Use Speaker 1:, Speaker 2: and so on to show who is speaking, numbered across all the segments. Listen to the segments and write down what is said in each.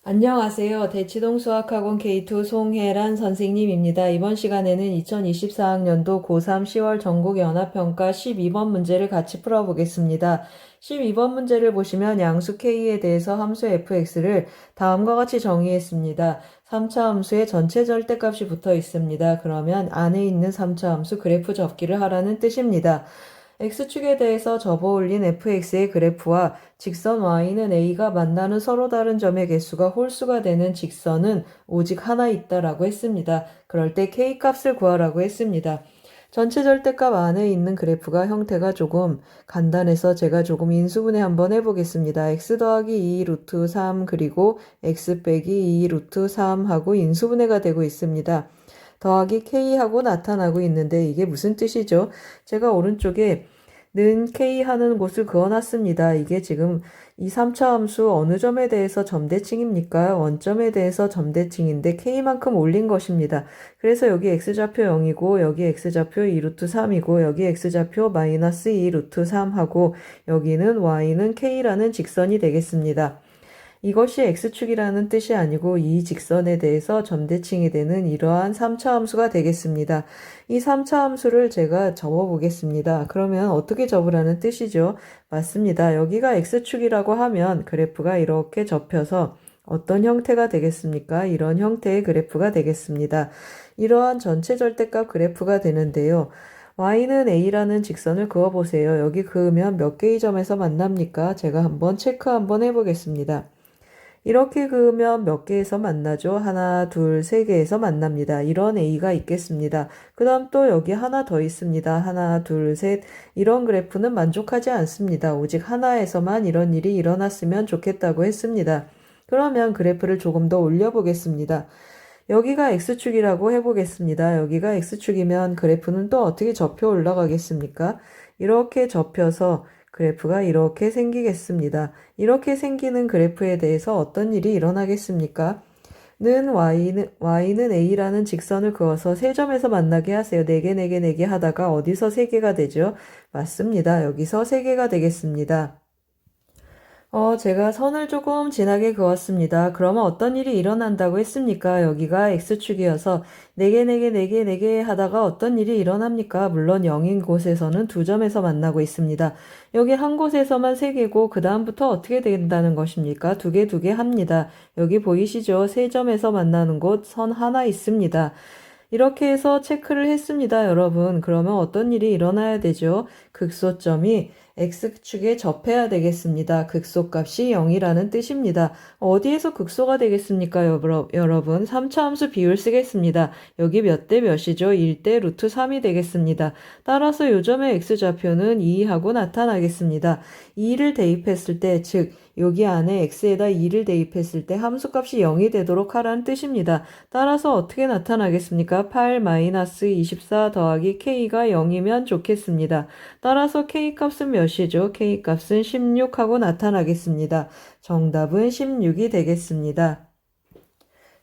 Speaker 1: 안녕하세요. 대치동 수학학원 K2 송혜란 선생님입니다. 이번 시간에는 2024학년도 고3 10월 전국연합평가 12번 문제를 같이 풀어보겠습니다. 12번 문제를 보시면 양수 K에 대해서 함수 fx를 다음과 같이 정의했습니다. 3차 함수의 전체 절대값이 붙어 있습니다. 그러면 안에 있는 3차 함수 그래프 접기를 하라는 뜻입니다. X축에 대해서 접어올린 fx의 그래프와 직선 y는 a가 만나는 서로 다른 점의 개수가 홀수가 되는 직선은 오직 하나 있다라고 했습니다. 그럴 때 k값을 구하라고 했습니다. 전체 절대값 안에 있는 그래프가 형태가 조금 간단해서 제가 조금 인수분해 한번 해보겠습니다. x 더하기 2 루트 3 그리고 x 빼기 2 루트 3 하고 인수분해가 되고 있습니다. 더하기 k하고 나타나고 있는데 이게 무슨 뜻이죠? 제가 오른쪽에 는 k 하는 곳을 그어놨습니다. 이게 지금 이 3차 함수 어느 점에 대해서 점대칭입니까? 원점에 대해서 점대칭인데 k만큼 올린 것입니다. 그래서 여기 x좌표 0이고 여기 x좌표 2루트 3이고 여기 x좌표 마이너스 2루트 3하고 여기는 y는 k라는 직선이 되겠습니다. 이것이 x축이라는 뜻이 아니고 이 직선에 대해서 점대칭이 되는 이러한 3차 함수가 되겠습니다. 이 3차 함수를 제가 접어보겠습니다. 그러면 어떻게 접으라는 뜻이죠? 맞습니다. 여기가 x축이라고 하면 그래프가 이렇게 접혀서 어떤 형태가 되겠습니까? 이런 형태의 그래프가 되겠습니다. 이러한 전체 절대값 그래프가 되는데요. y는 a라는 직선을 그어보세요. 여기 그으면 몇 개의 점에서 만납니까? 제가 한번 체크 한번 해보겠습니다. 이렇게 그으면 몇 개에서 만나죠? 하나, 둘, 세 개에서 만납니다. 이런 A가 있겠습니다. 그 다음 또 여기 하나 더 있습니다. 하나, 둘, 셋. 이런 그래프는 만족하지 않습니다. 오직 하나에서만 이런 일이 일어났으면 좋겠다고 했습니다. 그러면 그래프를 조금 더 올려보겠습니다. 여기가 X축이라고 해보겠습니다. 여기가 X축이면 그래프는 또 어떻게 접혀 올라가겠습니까? 이렇게 접혀서 그래프가 이렇게 생기겠습니다. 이렇게 생기는 그래프에 대해서 어떤 일이 일어나겠습니까? 는 y는 a라는 직선을 그어서 세 점에서 만나게 하세요. 4개, 4개, 4개 하다가 어디서 3개가 되죠? 맞습니다. 여기서 3개가 되겠습니다. 제가 선을 조금 진하게 그었습니다. 그러면 어떤 일이 일어난다고 했습니까? 여기가 X축이어서 4개, 4개, 4개, 4개 하다가 어떤 일이 일어납니까? 물론 0인 곳에서는 두 점에서 만나고 있습니다. 여기 한 곳에서만 3개고 그 다음부터 어떻게 된다는 것입니까? 2개, 2개 합니다. 여기 보이시죠? 3점에서 만나는 곳 선 하나 있습니다. 이렇게 해서 체크를 했습니다, 여러분. 그러면 어떤 일이 일어나야 되죠? 극소점이 X축에 접해야 되겠습니다. 극소값이 0이라는 뜻입니다. 어디에서 극소가 되겠습니까, 여러분? 3차 함수 비율 쓰겠습니다. 여기 몇 대 몇이죠? 1대 루트 3이 되겠습니다. 따라서 요점의 X좌표는 2하고 나타나겠습니다. 2를 대입했을 때, 즉 여기 안에 x에다 2를 대입했을 때 함수값이 0이 되도록 하라는 뜻입니다. 따라서 어떻게 나타나겠습니까? 8-24 더하기 k가 0이면 좋겠습니다. 따라서 k값은 몇이죠? k값은 16하고 나타나겠습니다. 정답은 16이 되겠습니다.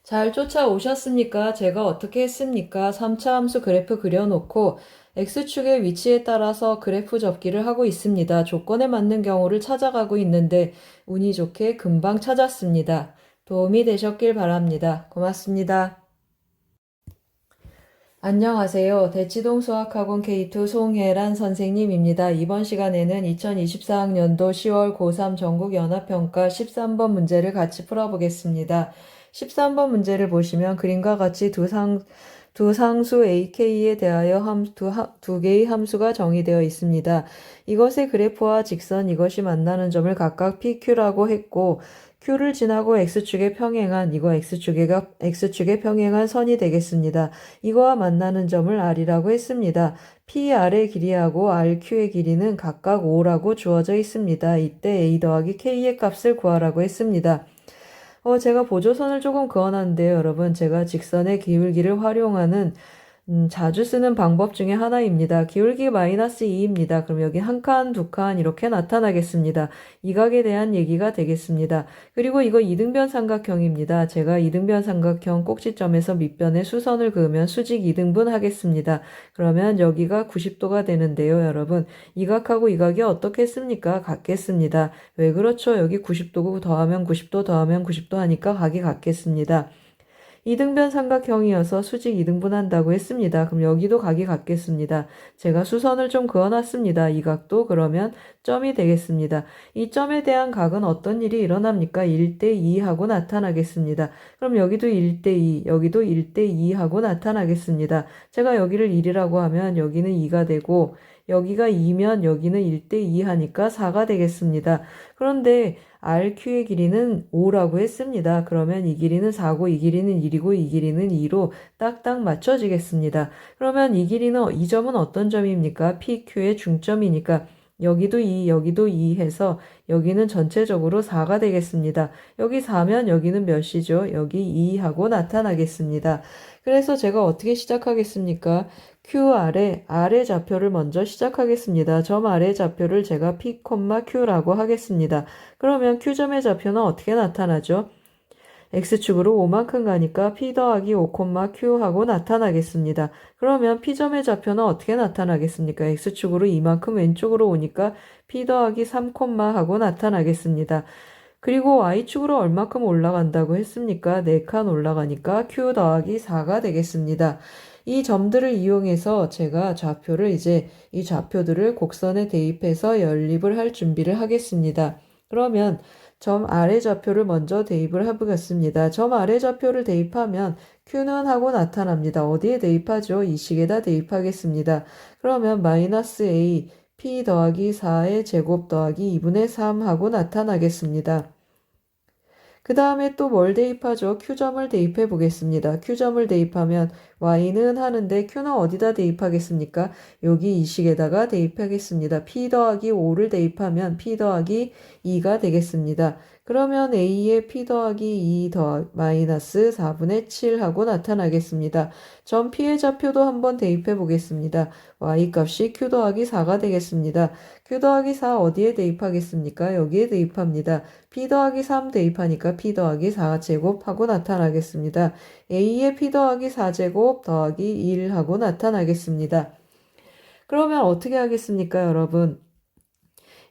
Speaker 1: 잘 쫓아오셨습니까? 제가 어떻게 했습니까? 3차 함수 그래프 그려놓고 X축의 위치에 따라서 그래프 접기를 하고 있습니다. 조건에 맞는 경우를 찾아가고 있는데 운이 좋게 금방 찾았습니다. 도움이 되셨길 바랍니다. 고맙습니다. 안녕하세요. 대치동 수학학원 K2 송혜란 선생님입니다. 이번 시간에는 2024학년도 10월 고3 전국연합평가 13번 문제를 같이 풀어보겠습니다. 13번 문제를 보시면 그림과 같이 두 상수 AK에 대하여 두 개의 함수가 정의되어 있습니다. 이것의 그래프와 직선 이것이 만나는 점을 각각 PQ라고 했고 Q를 지나고 X축에 평행한 이거 X축에 평행한 선이 되겠습니다. 이거와 만나는 점을 R이라고 했습니다. PR의 길이하고 RQ의 길이는 각각 5라고 주어져 있습니다. 이때 A 더하기 K의 값을 구하라고 했습니다. 제가 보조선을 조금 그어놨는데요, 여러분. 제가 직선의 기울기를 활용하는 자주 쓰는 방법 중에 하나입니다. 기울기 마이너스 2입니다. 그럼 여기 한 칸, 두 칸 이렇게 나타나겠습니다. 이 각에 대한 얘기가 되겠습니다. 그리고 이거 이등변 삼각형입니다. 제가 이등변 삼각형 꼭지점에서 밑변에 수선을 그으면 수직 이등분 하겠습니다. 그러면 여기가 90도가 되는데요, 여러분. 이 각하고 이 각이 어떻겠습니까? 같겠습니다. 왜 그렇죠? 여기 90도고 더하면 90도 더하면 90도 하니까 각이 같겠습니다. 이등변 삼각형이어서 수직 이등분한다고 했습니다. 그럼 여기도 각이 같겠습니다. 제가 수선을 좀 그어놨습니다. 이 각도 그러면 점이 되겠습니다. 이 점에 대한 각은 어떤 일이 일어납니까? 1대2 하고 나타나겠습니다. 그럼 여기도 1대2, 여기도 1대2 하고 나타나겠습니다. 제가 여기를 1이라고 하면 여기는 2가 되고 여기가 2면 여기는 1대2 하니까 4가 되겠습니다. 그런데 RQ의 길이는 5라고 했습니다. 그러면 이 길이는 4고 이 길이는 1이고 이 길이는 2로 딱딱 맞춰지겠습니다. 그러면 이 길이는 이 점은 어떤 점입니까? PQ의 중점이니까 여기도 2, 여기도 2 해서 여기는 전체적으로 4가 되겠습니다. 여기 4면 여기는 몇이죠? 여기 2 하고 나타나겠습니다. 그래서 제가 어떻게 시작하겠습니까? 아래 좌표를 먼저 시작하겠습니다. 점 아래 좌표를 제가 P, Q라고 하겠습니다. 그러면 Q점의 좌표는 어떻게 나타나죠? X축으로 5만큼 가니까 P 더하기 5, Q 하고 나타나겠습니다. 그러면 P점의 좌표는 어떻게 나타나겠습니까? X축으로 2만큼 왼쪽으로 오니까 P 더하기 3, 하고 나타나겠습니다. 그리고 Y축으로 얼마큼 올라간다고 했습니까? 4칸 올라가니까 Q 더하기 4가 되겠습니다. 이 점들을 이용해서 제가 이 좌표들을 곡선에 대입해서 연립을 할 준비를 하겠습니다. 그러면 점 아래 좌표를 먼저 대입을 해보겠습니다. 점 아래 좌표를 대입하면 Q는 하고 나타납니다. 어디에 대입하죠? 이 식에다 대입하겠습니다. 그러면 마이너스 A P 더하기 4의 제곱 더하기 2분의 3 하고 나타나겠습니다. 그 다음에 또 뭘 대입하죠? Q점을 대입해 보겠습니다. Q점을 대입하면 Y는 하는데 Q는 어디다 대입하겠습니까? 여기 이 식에다가 대입하겠습니다. P 더하기 5를 대입하면 P 더하기 2가 되겠습니다. 그러면 A의 P 더하기 2 마이너스 4분의 7 하고 나타나겠습니다. 점 P의 좌표도 한번 대입해 보겠습니다. Y 값이 Q 더하기 4가 되겠습니다. Q 더하기 4 어디에 대입하겠습니까? 여기에 대입합니다. P 더하기 3 대입하니까 P 더하기 4제곱 하고 나타나겠습니다. A의 P 더하기 4제곱 더하기 1 하고 나타나겠습니다. 그러면 어떻게 하겠습니까, 여러분?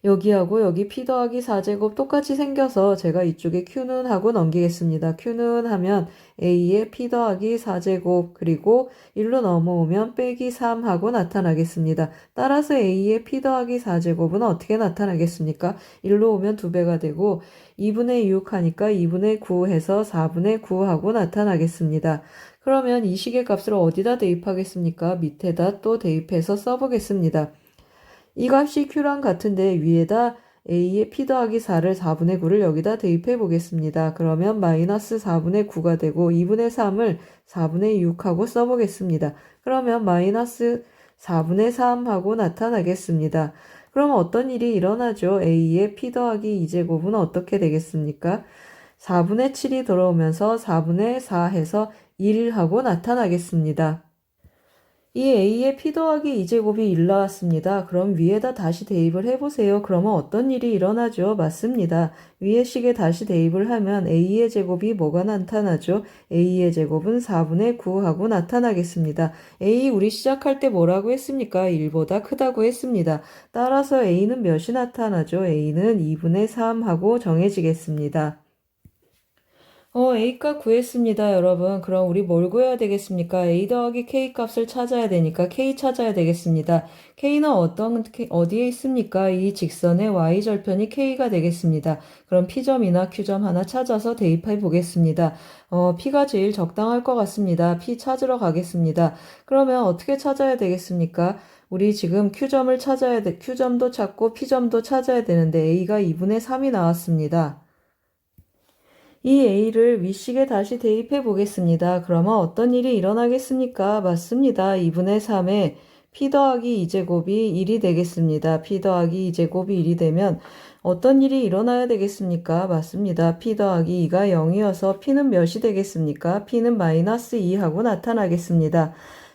Speaker 1: 여기하고 여기 P 더하기 4제곱 똑같이 생겨서 제가 이쪽에 Q는 하고 넘기겠습니다. Q는 하면 A의 P 더하기 4제곱 그리고 1로 넘어오면 빼기 3 하고 나타나겠습니다. 따라서 A의 P 더하기 4제곱은 어떻게 나타나겠습니까? 1로 오면 2배가 되고 2분의 6 하니까 2분의 9 해서 4분의 9 하고 나타나겠습니다. 그러면 이 식의 값을 어디다 대입하겠습니까? 밑에다 또 대입해서 써보겠습니다. 이 값이 Q랑 같은데 위에다 A의 P 더하기 4를 4분의 9를 여기다 대입해 보겠습니다. 그러면 마이너스 4분의 9가 되고 2분의 3을 4분의 6하고 써보겠습니다. 그러면 마이너스 4분의 3하고 나타나겠습니다. 그럼 어떤 일이 일어나죠? A의 P 더하기 2제곱은 어떻게 되겠습니까? 4분의 7이 들어오면서 4분의 4 해서 1하고 나타나겠습니다. 이 A의 P 더하기 2제곱이 1 나왔습니다. 그럼 위에다 다시 대입을 해보세요. 그러면 어떤 일이 일어나죠? 맞습니다. 위의 식에 다시 대입을 하면 A의 제곱이 뭐가 나타나죠? A의 제곱은 4분의 9 하고 나타나겠습니다. A 우리 시작할 때 뭐라고 했습니까? 1보다 크다고 했습니다. 따라서 A는 몇이 나타나죠? A는 2분의 3 하고 정해지겠습니다. A값 구했습니다, 여러분. 그럼 우리 뭘 구해야 되겠습니까? A 더하기 K 값을 찾아야 되니까 K 찾아야 되겠습니다. K는 어디에 있습니까? 이 직선의 Y절편이 K가 되겠습니다. 그럼 P점이나 Q점 하나 찾아서 대입해 보겠습니다. P가 제일 적당할 것 같습니다. P 찾으러 가겠습니다. 그러면 어떻게 찾아야 되겠습니까? 우리 지금 Q점도 찾고 P점도 찾아야 되는데 A가 2분의 3이 나왔습니다. 이 A를 위식에 다시 대입해 보겠습니다. 그러면 어떤 일이 일어나겠습니까? 맞습니다. 2분의 3에 P 더하기 2제곱이 1이 되겠습니다. P 더하기 2제곱이 1이 되면 어떤 일이 일어나야 되겠습니까? 맞습니다. P 더하기 2가 0이어서 P는 몇이 되겠습니까? P는 마이너스 2 하고 나타나겠습니다.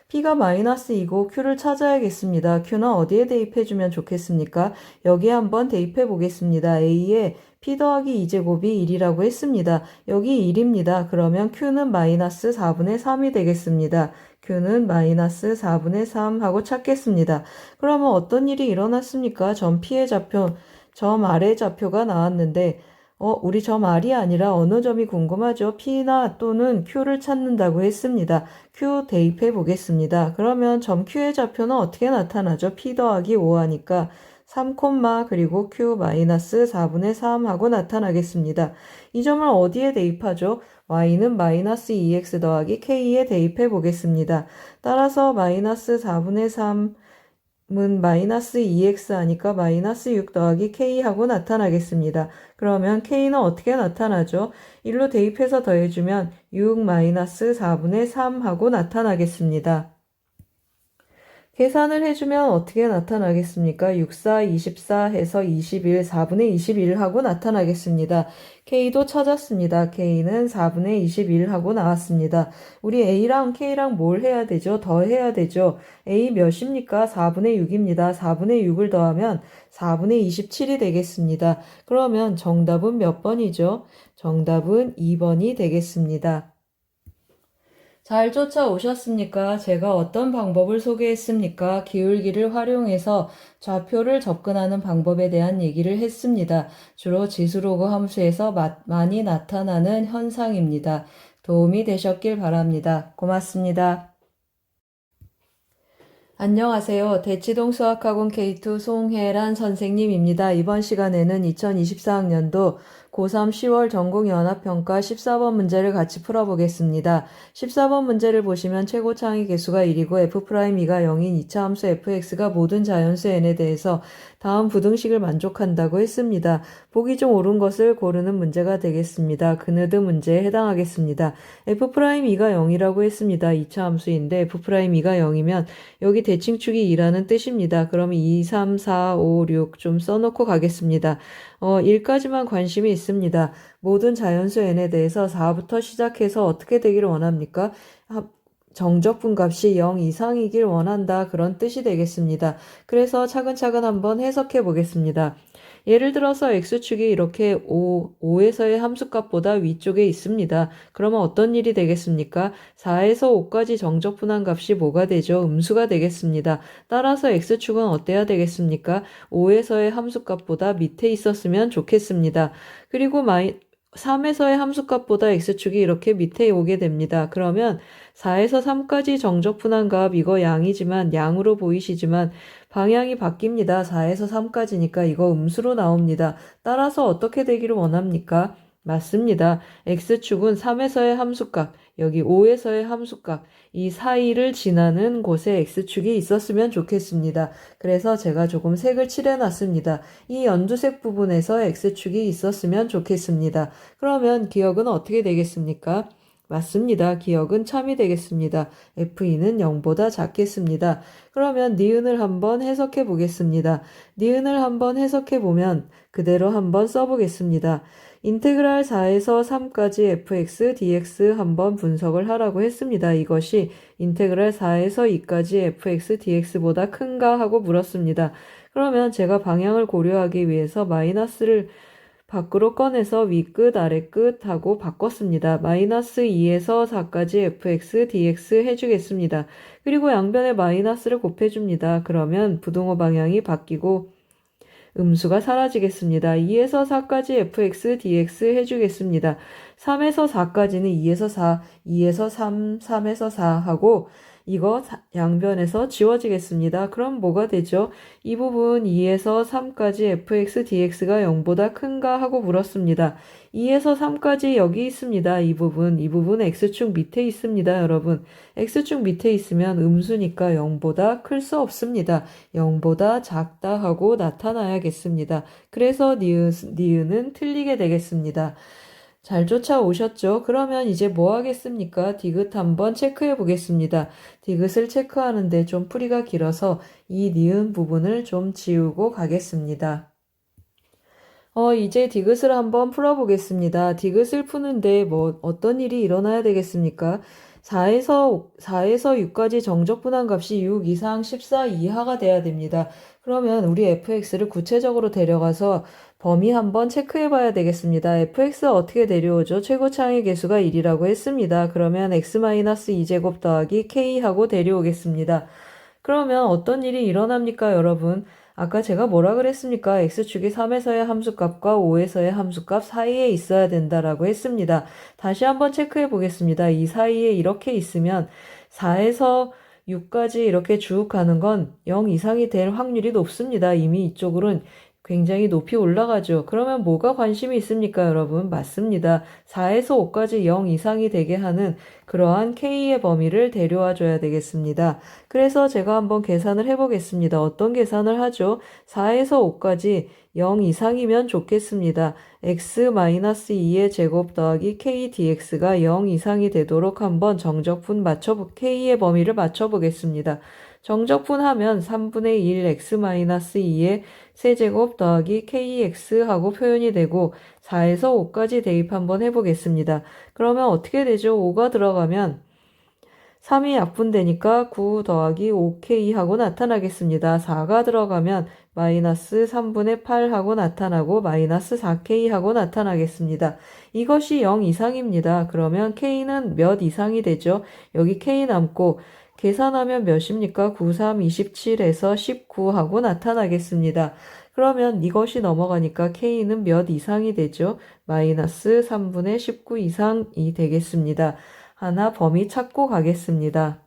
Speaker 1: P가 마이너스 2고 Q를 찾아야겠습니다. Q는 어디에 대입해주면 좋겠습니까? 여기에 한번 대입해 보겠습니다. A에 P 더하기 2제곱이 1이라고 했습니다. 여기 1입니다. 그러면 Q는 마이너스 4분의 3이 되겠습니다. Q는 마이너스 4분의 3 하고 찾겠습니다. 그러면 어떤 일이 일어났습니까? 점 P의 좌표, 점 R의 좌표가 나왔는데 우리 점 R이 아니라 어느 점이 궁금하죠? P나 또는 Q를 찾는다고 했습니다. Q 대입해 보겠습니다. 그러면 점 Q의 좌표는 어떻게 나타나죠? P 더하기 5 하니까 3, 그리고 Q 마이너스 4분의 3 하고 나타나겠습니다. 이 점을 어디에 대입하죠? Y는 마이너스 2x 더하기 K에 대입해 보겠습니다. 따라서 마이너스 4분의 3 은 마이너스 2x 하니까 마이너스 6 더하기 k 하고 나타나겠습니다. 그러면 k는 어떻게 나타나죠? 1로 대입해서 더해주면 6 마이너스 4분의 3 하고 나타나겠습니다. 계산을 해주면 어떻게 나타나겠습니까? 6, 4, 24 해서 21, 4분의 21 하고 나타나겠습니다. K도 찾았습니다. K는 4분의 21 하고 나왔습니다. 우리 A랑 K랑 뭘 해야 되죠? 더해야 되죠. A 몇입니까? 4분의 6입니다. 4분의 6을 더하면 4분의 27이 되겠습니다. 그러면 정답은 몇 번이죠? 정답은 2번이 되겠습니다. 잘 쫓아오셨습니까? 제가 어떤 방법을 소개했습니까? 기울기를 활용해서 좌표를 접근하는 방법에 대한 얘기를 했습니다. 주로 지수로그 함수에서 많이 나타나는 현상입니다. 도움이 되셨길 바랍니다. 고맙습니다. 안녕하세요. 대치동 수학학원 K2 송혜란 선생님입니다. 이번 시간에는 2024학년도 고3 10월 전공연합평가 14번 문제를 같이 풀어보겠습니다. 14번 문제를 보시면 최고 창의 개수가 1이고 F'E가 0인 2차 함수 fx가 모든 자연수 n에 대해서 다음 부등식을 만족한다고 했습니다. 보기 중 옳은 것을 고르는 문제가 되겠습니다. 그네드 문제에 해당하겠습니다. F'E가 0이라고 했습니다. 2차 함수인데 F'E가 0이면 여기 대칭축이 2라는 뜻입니다. 그럼 2, 3, 4, 5, 6 좀 써놓고 가겠습니다. 1까지만 관심이 있습니다. 모든 자연수 n에 대해서 4부터 시작해서 어떻게 되기를 원합니까? 정적분 값이 0 이상이길 원한다. 그런 뜻이 되겠습니다. 그래서 차근차근 한번 해석해 보겠습니다. 예를 들어서 x축이 이렇게 5에서의 함수값보다 위쪽에 있습니다. 그러면 어떤 일이 되겠습니까? 4에서 5까지 정적분한 값이 뭐가 되죠? 음수가 되겠습니다. 따라서 x축은 어때야 되겠습니까? 5에서의 함수값보다 밑에 있었으면 좋겠습니다. 그리고 3에서의 함수값보다 x축이 이렇게 밑에 오게 됩니다. 그러면 4에서 3까지 정적분한 값 이거 양이지만 양으로 보이시지만 방향이 바뀝니다. 4에서 3까지니까 이거 음수로 나옵니다. 따라서 어떻게 되기를 원합니까? 맞습니다. x축은 3에서의 함수값, 여기 5에서의 함수값, 이 사이를 지나는 곳에 x축이 있었으면 좋겠습니다. 그래서 제가 조금 색을 칠해놨습니다. 이 연두색 부분에서 x축이 있었으면 좋겠습니다. 그러면 기억은 어떻게 되겠습니까? 맞습니다. 기억은 참이 되겠습니다. F는 0보다 작겠습니다. 그러면 니은을 한번 해석해 보겠습니다. 니은을 한번 해석해 보면 그대로 한번 써보겠습니다. 인테그랄 4에서 3까지 fx, dx 한번 분석을 하라고 했습니다. 이것이 인테그랄 4에서 2까지 fx, dx보다 큰가 하고 물었습니다. 그러면 제가 방향을 고려하기 위해서 마이너스를 밖으로 꺼내서 위끝, 아래끝 하고 바꿨습니다. 마이너스 2에서 4까지 fx, dx 해주겠습니다. 그리고 양변에 마이너스를 곱해줍니다. 그러면 부등호 방향이 바뀌고 음수가 사라지겠습니다. 2에서 4까지 fx, dx 해주겠습니다. 3에서 4까지는 2에서 4, 2에서 3, 3에서 4 하고 이거 양변에서 지워지겠습니다. 그럼 뭐가 되죠? 이 부분 2에서 3까지 fx, dx가 0보다 큰가 하고 물었습니다. 2에서 3까지 여기 있습니다. 이 부분 x축 밑에 있습니다. 여러분 x축 밑에 있으면 음수니까 0보다 클 수 없습니다. 0보다 작다 하고 나타나야겠습니다. 그래서 니은은 틀리게 되겠습니다. 잘 쫓아오셨죠? 그러면 이제 뭐 하겠습니까? 디귿 한번 체크해 보겠습니다. 디귿을 체크하는데 좀 풀이가 길어서 이 니은 부분을 좀 지우고 가겠습니다. 이제 디귿을 한번 풀어보겠습니다. 디귿을 푸는데 어떤 일이 일어나야 되겠습니까? 4에서 6까지 정적분한 값이 6 이상 14 이하가 돼야 됩니다. 그러면 우리 fx를 구체적으로 데려가서 범위 한번 체크해 봐야 되겠습니다. fx 어떻게 데려오죠? 최고차항의 개수가 1이라고 했습니다. 그러면 x-2제곱 더하기 k하고 데려오겠습니다. 그러면 어떤 일이 일어납니까, 여러분? 아까 제가 뭐라 그랬습니까? x축이 3에서의 함수값과 5에서의 함수값 사이에 있어야 된다라고 했습니다. 다시 한번 체크해 보겠습니다. 이 사이에 이렇게 있으면 4에서 6까지 이렇게 쭉 가는 건 0 이상이 될 확률이 높습니다. 이미 이쪽으로는 굉장히 높이 올라가죠. 그러면 뭐가 관심이 있습니까, 여러분? 맞습니다. 4에서 5까지 0 이상이 되게 하는 그러한 K의 범위를 데려와 줘야 되겠습니다. 그래서 제가 한번 계산을 해보겠습니다. 어떤 계산을 하죠? 4에서 5까지 0 이상이면 좋겠습니다. x-2의 제곱 더하기 k dx가 0 이상이 되도록 한번 k의 범위를 맞춰보겠습니다. 정적분하면 3분의 1 x-2의 세제곱 더하기 kx하고 표현이 되고 4에서 5까지 대입 한번 해보겠습니다. 그러면 어떻게 되죠? 5가 들어가면 3이 약분되니까 9 더하기 5k 하고 나타나겠습니다. 4가 들어가면 마이너스 3분의 8 하고 나타나고 마이너스 4k 하고 나타나겠습니다. 이것이 0 이상입니다. 그러면 k는 몇 이상이 되죠? 여기 k 남고 계산하면 몇입니까? 9, 3, 27에서 19 하고 나타나겠습니다. 그러면 이것이 넘어가니까 k는 몇 이상이 되죠? 마이너스 3분의 19 이상이 되겠습니다. 하나 범위 찾고 가겠습니다.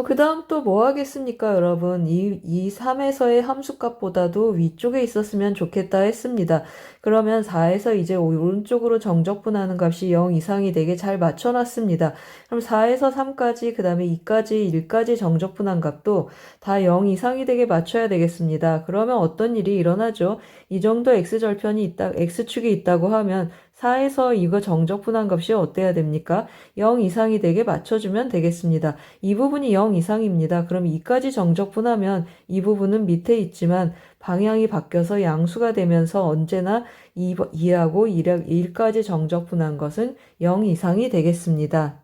Speaker 1: 그 다음 또 뭐 하겠습니까, 여러분? 이 3에서의 함수값보다도 위쪽에 있었으면 좋겠다 했습니다. 그러면 4에서 이제 오른쪽으로 정적분하는 값이 0 이상이 되게 잘 맞춰놨습니다. 그럼 4에서 3까지, 그 다음에 2까지, 1까지 정적분한 값도 다 0 이상이 되게 맞춰야 되겠습니다. 그러면 어떤 일이 일어나죠? 이 정도 x축이 있다고 하면 4에서 이거 정적분한 값이 어때야 됩니까? 0 이상이 되게 맞춰주면 되겠습니다. 이 부분이 0 이상입니다. 그럼 2까지 정적분하면 이 부분은 밑에 있지만 방향이 바뀌어서 양수가 되면서 언제나 2하고 1까지 정적분한 것은 0 이상이 되겠습니다.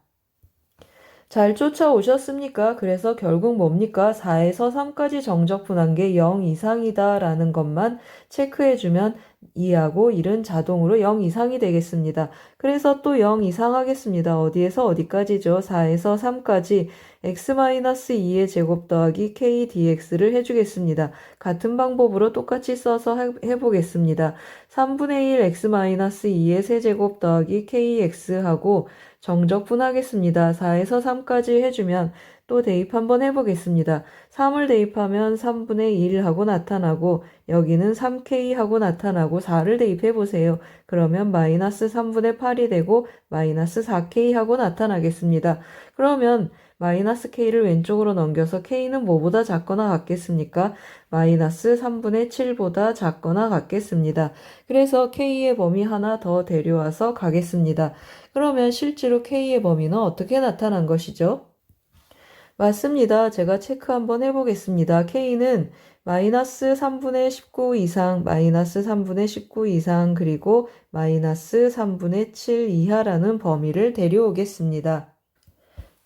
Speaker 1: 잘 쫓아오셨습니까? 그래서 결국 뭡니까? 4에서 3까지 정적분한 게 0 이상이다 라는 것만 체크해주면 2하고 1은 자동으로 0 이상이 되겠습니다. 그래서 또 0 이상 하겠습니다. 어디에서 어디까지죠? 4에서 3까지 x-2의 제곱 더하기 k dx를 해주겠습니다. 같은 방법으로 똑같이 써서 해보겠습니다. 3분의 1 x-2의 세제곱 더하기 kx하고 정적분하겠습니다. 4에서 3까지 해주면 또 대입 한번 해보겠습니다. 3을 대입하면 3분의 1 하고 나타나고 여기는 3k 하고 나타나고 4를 대입해보세요. 그러면 마이너스 3분의 8이 되고 마이너스 4k 하고 나타나겠습니다. 그러면 마이너스 k를 왼쪽으로 넘겨서 k는 뭐보다 작거나 같겠습니까? 마이너스 3분의 7보다 작거나 같겠습니다. 그래서 k의 범위 하나 더 데려와서 가겠습니다. 그러면 실제로 k의 범위는 어떻게 나타난 것이죠? 맞습니다. 제가 체크 한번 해보겠습니다. k는 마이너스 3분의 19 이상, 마이너스 3분의 19 이상, 그리고 마이너스 3분의 7 이하라는 범위를 데려오겠습니다.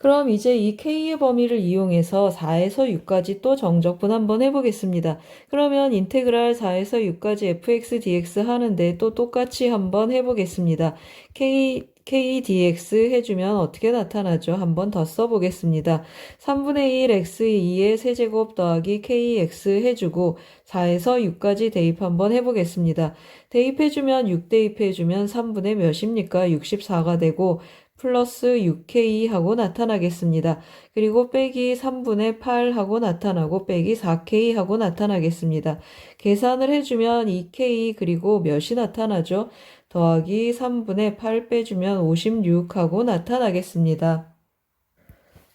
Speaker 1: 그럼 이제 이 k의 범위를 이용해서 4에서 6까지 또 정적분 한번 해보겠습니다. 그러면 인테그랄 4에서 6까지 fx dx 하는데 또 똑같이 한번 해보겠습니다. k dx 해주면 어떻게 나타나죠? 한번 더 써보겠습니다. 3분의 1 x2의 세제곱 더하기 kx 해주고 4에서 6까지 대입 한번 해보겠습니다. 대입해주면 6 대입해주면 3분의 몇입니까? 64가 되고 플러스 6k 하고 나타나겠습니다. 그리고 빼기 3분의 8 하고 나타나고 빼기 4k 하고 나타나겠습니다. 계산을 해주면 2k 그리고 몇이 나타나죠? 더하기 3분의 8 빼주면 56 하고 나타나겠습니다.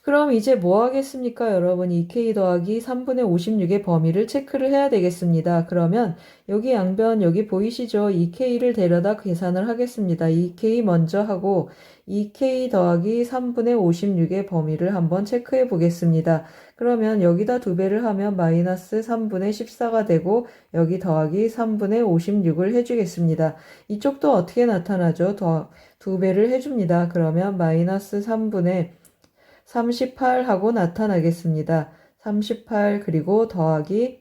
Speaker 1: 그럼 이제 뭐 하겠습니까, 여러분? 2k 더하기 3분의 56의 범위를 체크를 해야 되겠습니다. 그러면 여기 양변 여기 보이시죠? 2k를 데려다 계산을 하겠습니다. 2k 먼저 하고 2k 더하기 3분의 56의 범위를 한번 체크해 보겠습니다. 그러면 여기다 2배를 하면 마이너스 3분의 14가 되고 여기 더하기 3분의 56을 해주겠습니다. 이쪽도 어떻게 나타나죠? 2배를 해줍니다. 그러면 마이너스 3분의 38하고 나타나겠습니다. 38 그리고 더하기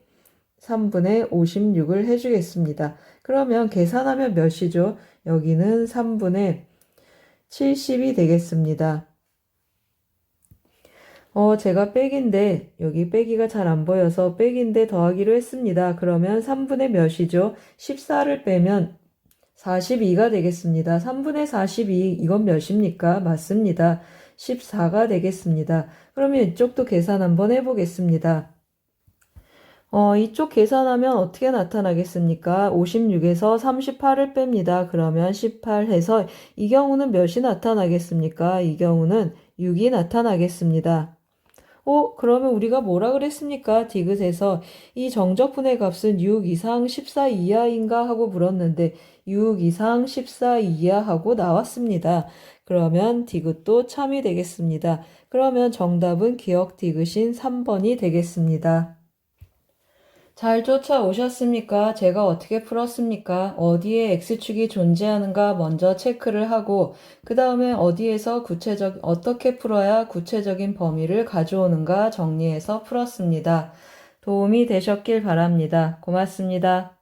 Speaker 1: 3분의 56을 해주겠습니다. 그러면 계산하면 몇이죠? 여기는 3분의 70이 되겠습니다. 제가 빼기인데 여기 빼기가 잘 안 보여서 빼기인데 더하기로 했습니다. 그러면 3분의 몇이죠? 14를 빼면 42가 되겠습니다. 3분의 42 이건 몇입니까? 맞습니다. 14가 되겠습니다. 그러면 이쪽도 계산 한번 해보겠습니다. 이쪽 계산하면 어떻게 나타나겠습니까? 56에서 38을 뺍니다. 그러면 18 해서 이 경우는 몇이 나타나겠습니까? 이 경우는 6이 나타나겠습니다. 그러면 우리가 뭐라 그랬습니까? 디귿에서 이 정적분의 값은 6 이상 14 이하인가 하고 물었는데 6 이상 14 이하 하고 나왔습니다. 그러면 디귿도 참이 되겠습니다. 그러면 정답은 기억 디귿인 3번이 되겠습니다. 잘 쫓아오셨습니까? 제가 어떻게 풀었습니까? 어디에 X축이 존재하는가 먼저 체크를 하고 그 다음에 어디에서 어떻게 풀어야 구체적인 범위를 가져오는가 정리해서 풀었습니다. 도움이 되셨길 바랍니다. 고맙습니다.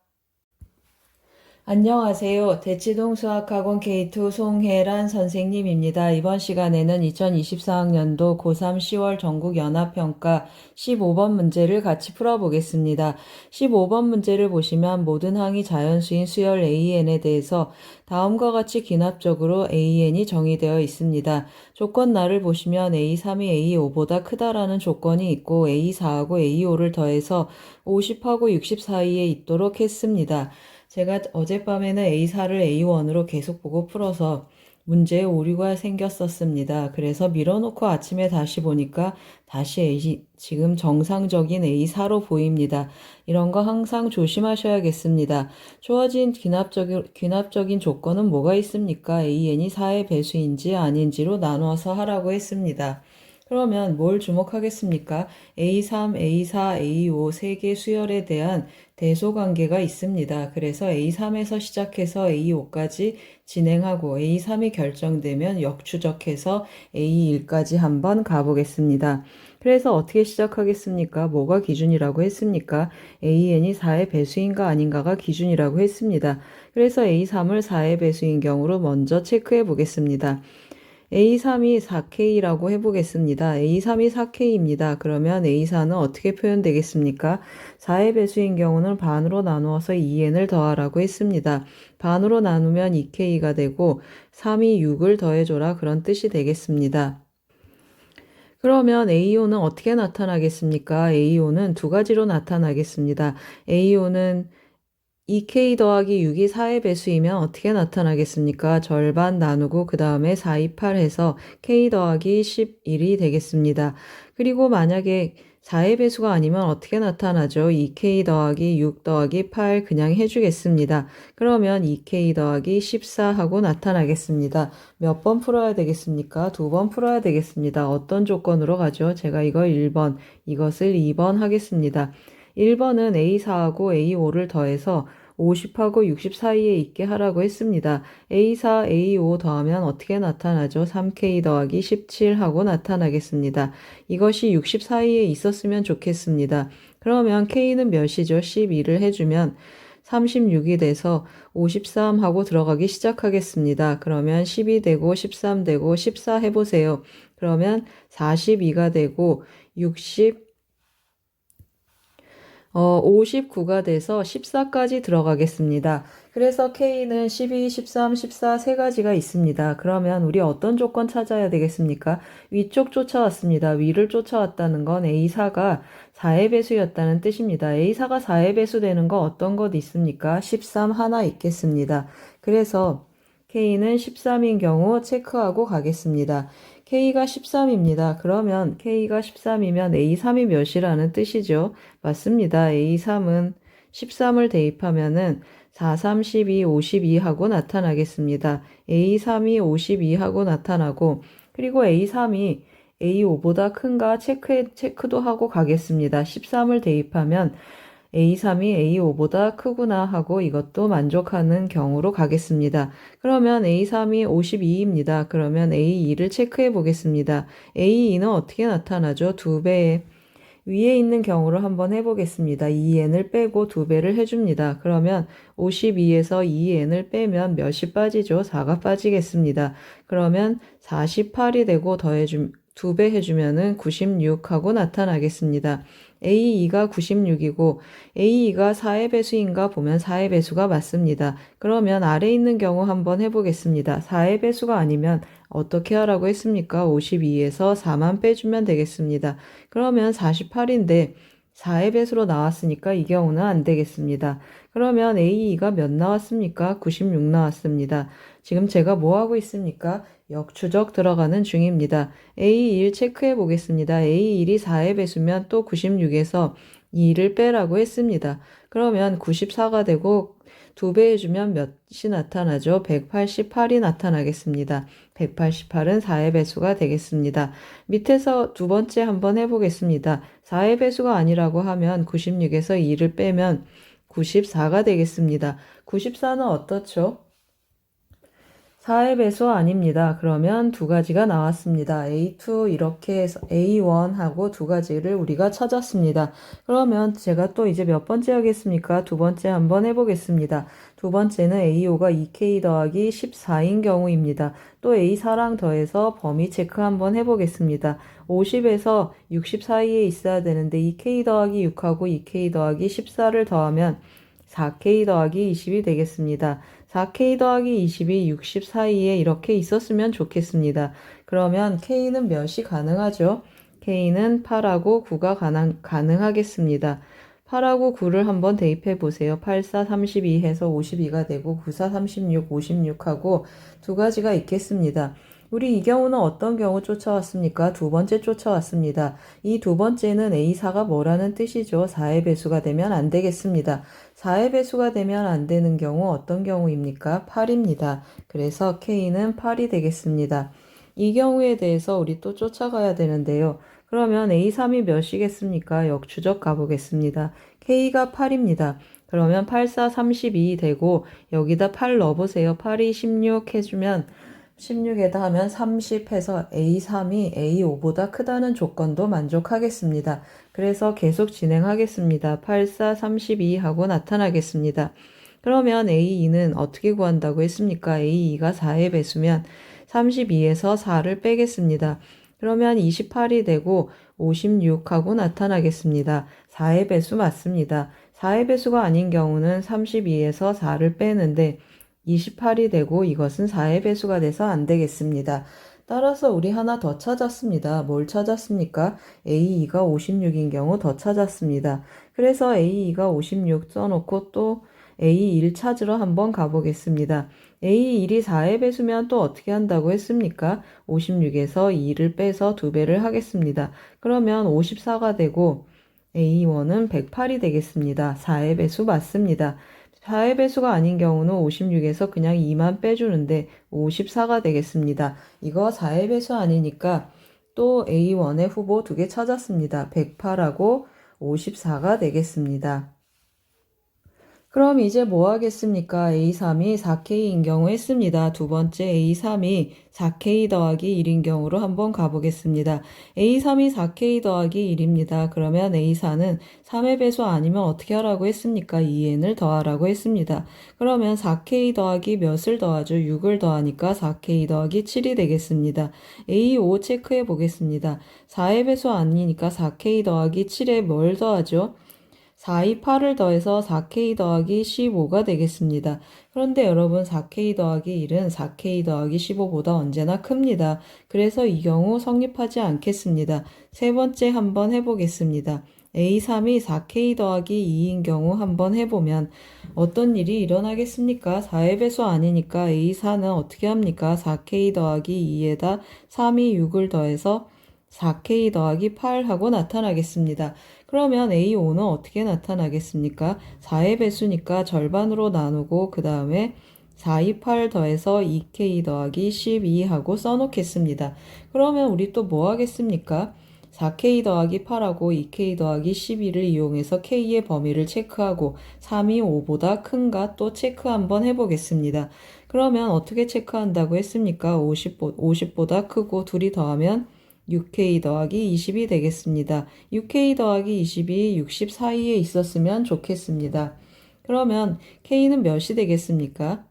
Speaker 1: 안녕하세요. 대치동 수학학원 K2 송혜란 선생님입니다. 이번 시간에는 2024학년도 고3 10월 전국연합평가 15번 문제를 같이 풀어보겠습니다. 15번 문제를 보시면 모든 항이 자연수인 수열 AN에 대해서 다음과 같이 기납적으로 AN이 정의되어 있습니다. 조건란을 보시면 A3이 A5보다 크다라는 조건이 있고 A4하고 A5를 더해서 50하고 60 사이에 있도록 했습니다. 제가 어젯밤에는 A4를 A1으로 계속 보고 풀어서 문제에 오류가 생겼었습니다. 그래서 밀어놓고 아침에 다시 보니까 다시 지금 정상적인 A4로 보입니다. 이런 거 항상 조심하셔야겠습니다. 주어진 귀납적인 조건은 뭐가 있습니까? AN이 4의 배수인지 아닌지로 나누어서 하라고 했습니다. 그러면 뭘 주목하겠습니까? A3, A4, A5 세 개 수열에 대한 대소관계가 있습니다. 그래서 A3에서 시작해서 A5까지 진행하고 A3이 결정되면 역추적해서 A1까지 한번 가보겠습니다. 그래서 어떻게 시작하겠습니까? 뭐가 기준이라고 했습니까? AN이 4의 배수인가 아닌가가 기준이라고 했습니다. 그래서 A3을 4의 배수인 경우로 먼저 체크해 보겠습니다. A3이 4K라고 해보겠습니다. A3이 4K입니다. 그러면 A4는 어떻게 표현되겠습니까? 4의 배수인 경우는 반으로 나누어서 2n을 더하라고 했습니다. 반으로 나누면 2K가 되고 3이 6을 더해줘라 그런 뜻이 되겠습니다. 그러면 A5는 어떻게 나타나겠습니까? A5는 두 가지로 나타나겠습니다. A5는 2K 더하기 6이 4의 배수이면 어떻게 나타나겠습니까? 절반 나누고 그 다음에 4, 2, 8 해서 K 더하기 11이 되겠습니다. 그리고 만약에 4의 배수가 아니면 어떻게 나타나죠? 2K 더하기 6 더하기 8 그냥 해주겠습니다. 그러면 2K 더하기 14 하고 나타나겠습니다. 몇 번 풀어야 되겠습니까? 2번 풀어야 되겠습니다. 어떤 조건으로 가죠? 제가 이걸 1번, 이것을 2번 하겠습니다. 1번은 A4하고 A5를 더해서 50하고 60 사이에 있게 하라고 했습니다. A4, A5 더하면 어떻게 나타나죠? 3K 더하기 17하고 나타나겠습니다. 이것이 60 사이에 있었으면 좋겠습니다. 그러면 K는 몇이죠? 12를 해주면 36이 돼서 53하고 들어가기 시작하겠습니다. 그러면 12 되고 13 되고 14 해보세요. 그러면 42가 되고 59가 돼서 14까지 들어가겠습니다. 그래서 K는 12, 13, 14 세 가지가 있습니다. 그러면 우리 어떤 조건 찾아야 되겠습니까? 위쪽 쫓아왔습니다. 위를 쫓아왔다는 건 A4가 4의 배수였다는 뜻입니다. A4가 4의 배수 되는 거 어떤 것 있습니까? 13 하나 있겠습니다. 그래서 K는 13인 경우 체크하고 가겠습니다. K가 13입니다. 그러면 K가 13이면 A3이 몇이라는 뜻이죠? 맞습니다. A3은 13을 대입하면은 4, 3, 12, 52 하고 나타나겠습니다. A3이 52 하고 나타나고 그리고 A3이 A5보다 큰가 체크도 하고 가겠습니다. 13을 대입하면 A3이 A5보다 크구나 하고 이것도 만족하는 경우로 가겠습니다. 그러면 A3이 52입니다. 그러면 A2를 체크해 보겠습니다. A2는 어떻게 나타나죠? 2배의 위에 있는 경우를 한번 해보겠습니다. 2n을 빼고 2배를 해줍니다. 그러면 52에서 2n을 빼면 몇이 빠지죠? 4가 빠지겠습니다. 그러면 48이 되고 2배 해주면은 96하고 나타나겠습니다. A2가 96이고 A2가 4의 배수인가 보면 4의 배수가 맞습니다. 그러면 아래 있는 경우 한번 해보겠습니다. 4의 배수가 아니면 어떻게 하라고 했습니까? 52에서 4만 빼주면 되겠습니다. 그러면 48인데 4의 배수로 나왔으니까 이 경우는 안 되겠습니다. 그러면 A2가 몇 나왔습니까? 96 나왔습니다. 지금 제가 뭐 하고 있습니까? 역추적 들어가는 중입니다. A1 체크해 보겠습니다. A1이 4의 배수면 또 96에서 2를 빼라고 했습니다. 그러면 94가 되고 2배 해주면 몇이 나타나죠? 188이 나타나겠습니다. 188은 4의 배수가 되겠습니다. 밑에서 두 번째 한번 해보겠습니다. 4의 배수가 아니라고 하면 96에서 2를 빼면 94가 되겠습니다. 94는 어떻죠? 4의 배수 아닙니다. 그러면 두 가지가 나왔습니다. A2 이렇게 해서 A1하고 두 가지를 우리가 찾았습니다. 그러면 제가 또 이제 몇 번째 하겠습니까? 두 번째 한번 해보겠습니다. 두 번째는 A5가 2K 더하기 14인 경우입니다. 또 A4랑 더해서 범위 체크 한번 해보겠습니다. 50에서 60 사이에 있어야 되는데 2K 더하기 6하고 2K 더하기 14를 더하면 4K 더하기 20이 되겠습니다. 4K 더하기 20이 60 사이에 이렇게 있었으면 좋겠습니다. 그러면 K는 몇이 가능하죠? K는 8하고 9가 가능하겠습니다. 8하고 9를 한번 대입해 보세요. 8, 4, 32 해서 52가 되고 9, 4, 36, 56하고 두 가지가 있겠습니다. 우리 이 경우는 어떤 경우 쫓아왔습니까? 두 번째 쫓아왔습니다. 이 두 번째는 A4가 뭐라는 뜻이죠? 4의 배수가 되면 안 되겠습니다. 4의 배수가 되면 안 되는 경우 어떤 경우입니까? 8입니다. 그래서 K는 8이 되겠습니다. 이 경우에 대해서 우리 또 쫓아가야 되는데요. 그러면 A3이 몇이겠습니까? 역추적 가보겠습니다. K가 8입니다. 그러면 8, 4, 32 되고 여기다 8 넣어보세요. 8이 16 해주면 16에다 하면 30 해서 A3이 A5보다 크다는 조건도 만족하겠습니다. 그래서 계속 진행하겠습니다. 8, 4, 32 하고 나타나겠습니다. 그러면 A2는 어떻게 구한다고 했습니까? A2가 4의 배수면 32에서 4를 빼겠습니다. 그러면 28이 되고 56하고 나타나겠습니다. 4의 배수 맞습니다. 4의 배수가 아닌 경우는 32에서 4를 빼는데 28이 되고 이것은 4의 배수가 돼서 안 되겠습니다. 따라서 우리 하나 더 찾았습니다. 뭘 찾았습니까? A2가 56인 경우 더 찾았습니다. 그래서 A2가 56 써놓고 또 A1 찾으러 한번 가보겠습니다. A1이 4의 배수면 또 어떻게 한다고 했습니까? 56에서 2를 빼서 2배를 하겠습니다. 그러면 54가 되고 A1은 108이 되겠습니다. 4의 배수 맞습니다. 4의 배수가 아닌 경우는 56에서 그냥 2만 빼주는데 54가 되겠습니다. 이거 4의 배수 아니니까 또 A1의 후보 두 개 찾았습니다. 108하고 54가 되겠습니다. 그럼 이제 뭐 하겠습니까? A3이 4K인 경우 했습니다. 두 번째 A3이 4K 더하기 1인 경우로 한번 가보겠습니다. A3이 4K 더하기 1입니다. 그러면 A4는 3의 배수 아니면 어떻게 하라고 했습니까? 2n을 더하라고 했습니다. 그러면 4K 더하기 몇을 더하죠? 6을 더하니까 4K 더하기 7이 되겠습니다. A5 체크해 보겠습니다. 4의 배수 아니니까 4K 더하기 7에 뭘 더하죠? 4, 2, 8을 더해서 4K 더하기 15가 되겠습니다. 그런데 여러분 4K 더하기 1은 4K 더하기 15보다 언제나 큽니다. 그래서 이 경우 성립하지 않겠습니다. 세 번째 한번 해보겠습니다. A3이 4K 더하기 2인 경우 한번 해보면 어떤 일이 일어나겠습니까? 4의 배수 아니니까 A4는 어떻게 합니까? 4K 더하기 2에다 3이 6을 더해서 4K 더하기 8하고 나타나겠습니다. 그러면 A5는 어떻게 나타나겠습니까? 4의 배수니까 절반으로 나누고 그 다음에 4, 2, 8 더해서 2K 더하기 12하고 써놓겠습니다. 그러면 우리 또 뭐 하겠습니까? 4K 더하기 8하고 2K 더하기 12를 이용해서 K의 범위를 체크하고 3이 5보다 큰가 또 체크 한번 해보겠습니다. 그러면 어떻게 체크한다고 했습니까? 50보다 크고 둘이 더하면 6K 더하기 20이 되겠습니다. 6K 더하기 20이 60 사이에 있었으면 좋겠습니다. 그러면 K는 몇이 되겠습니까?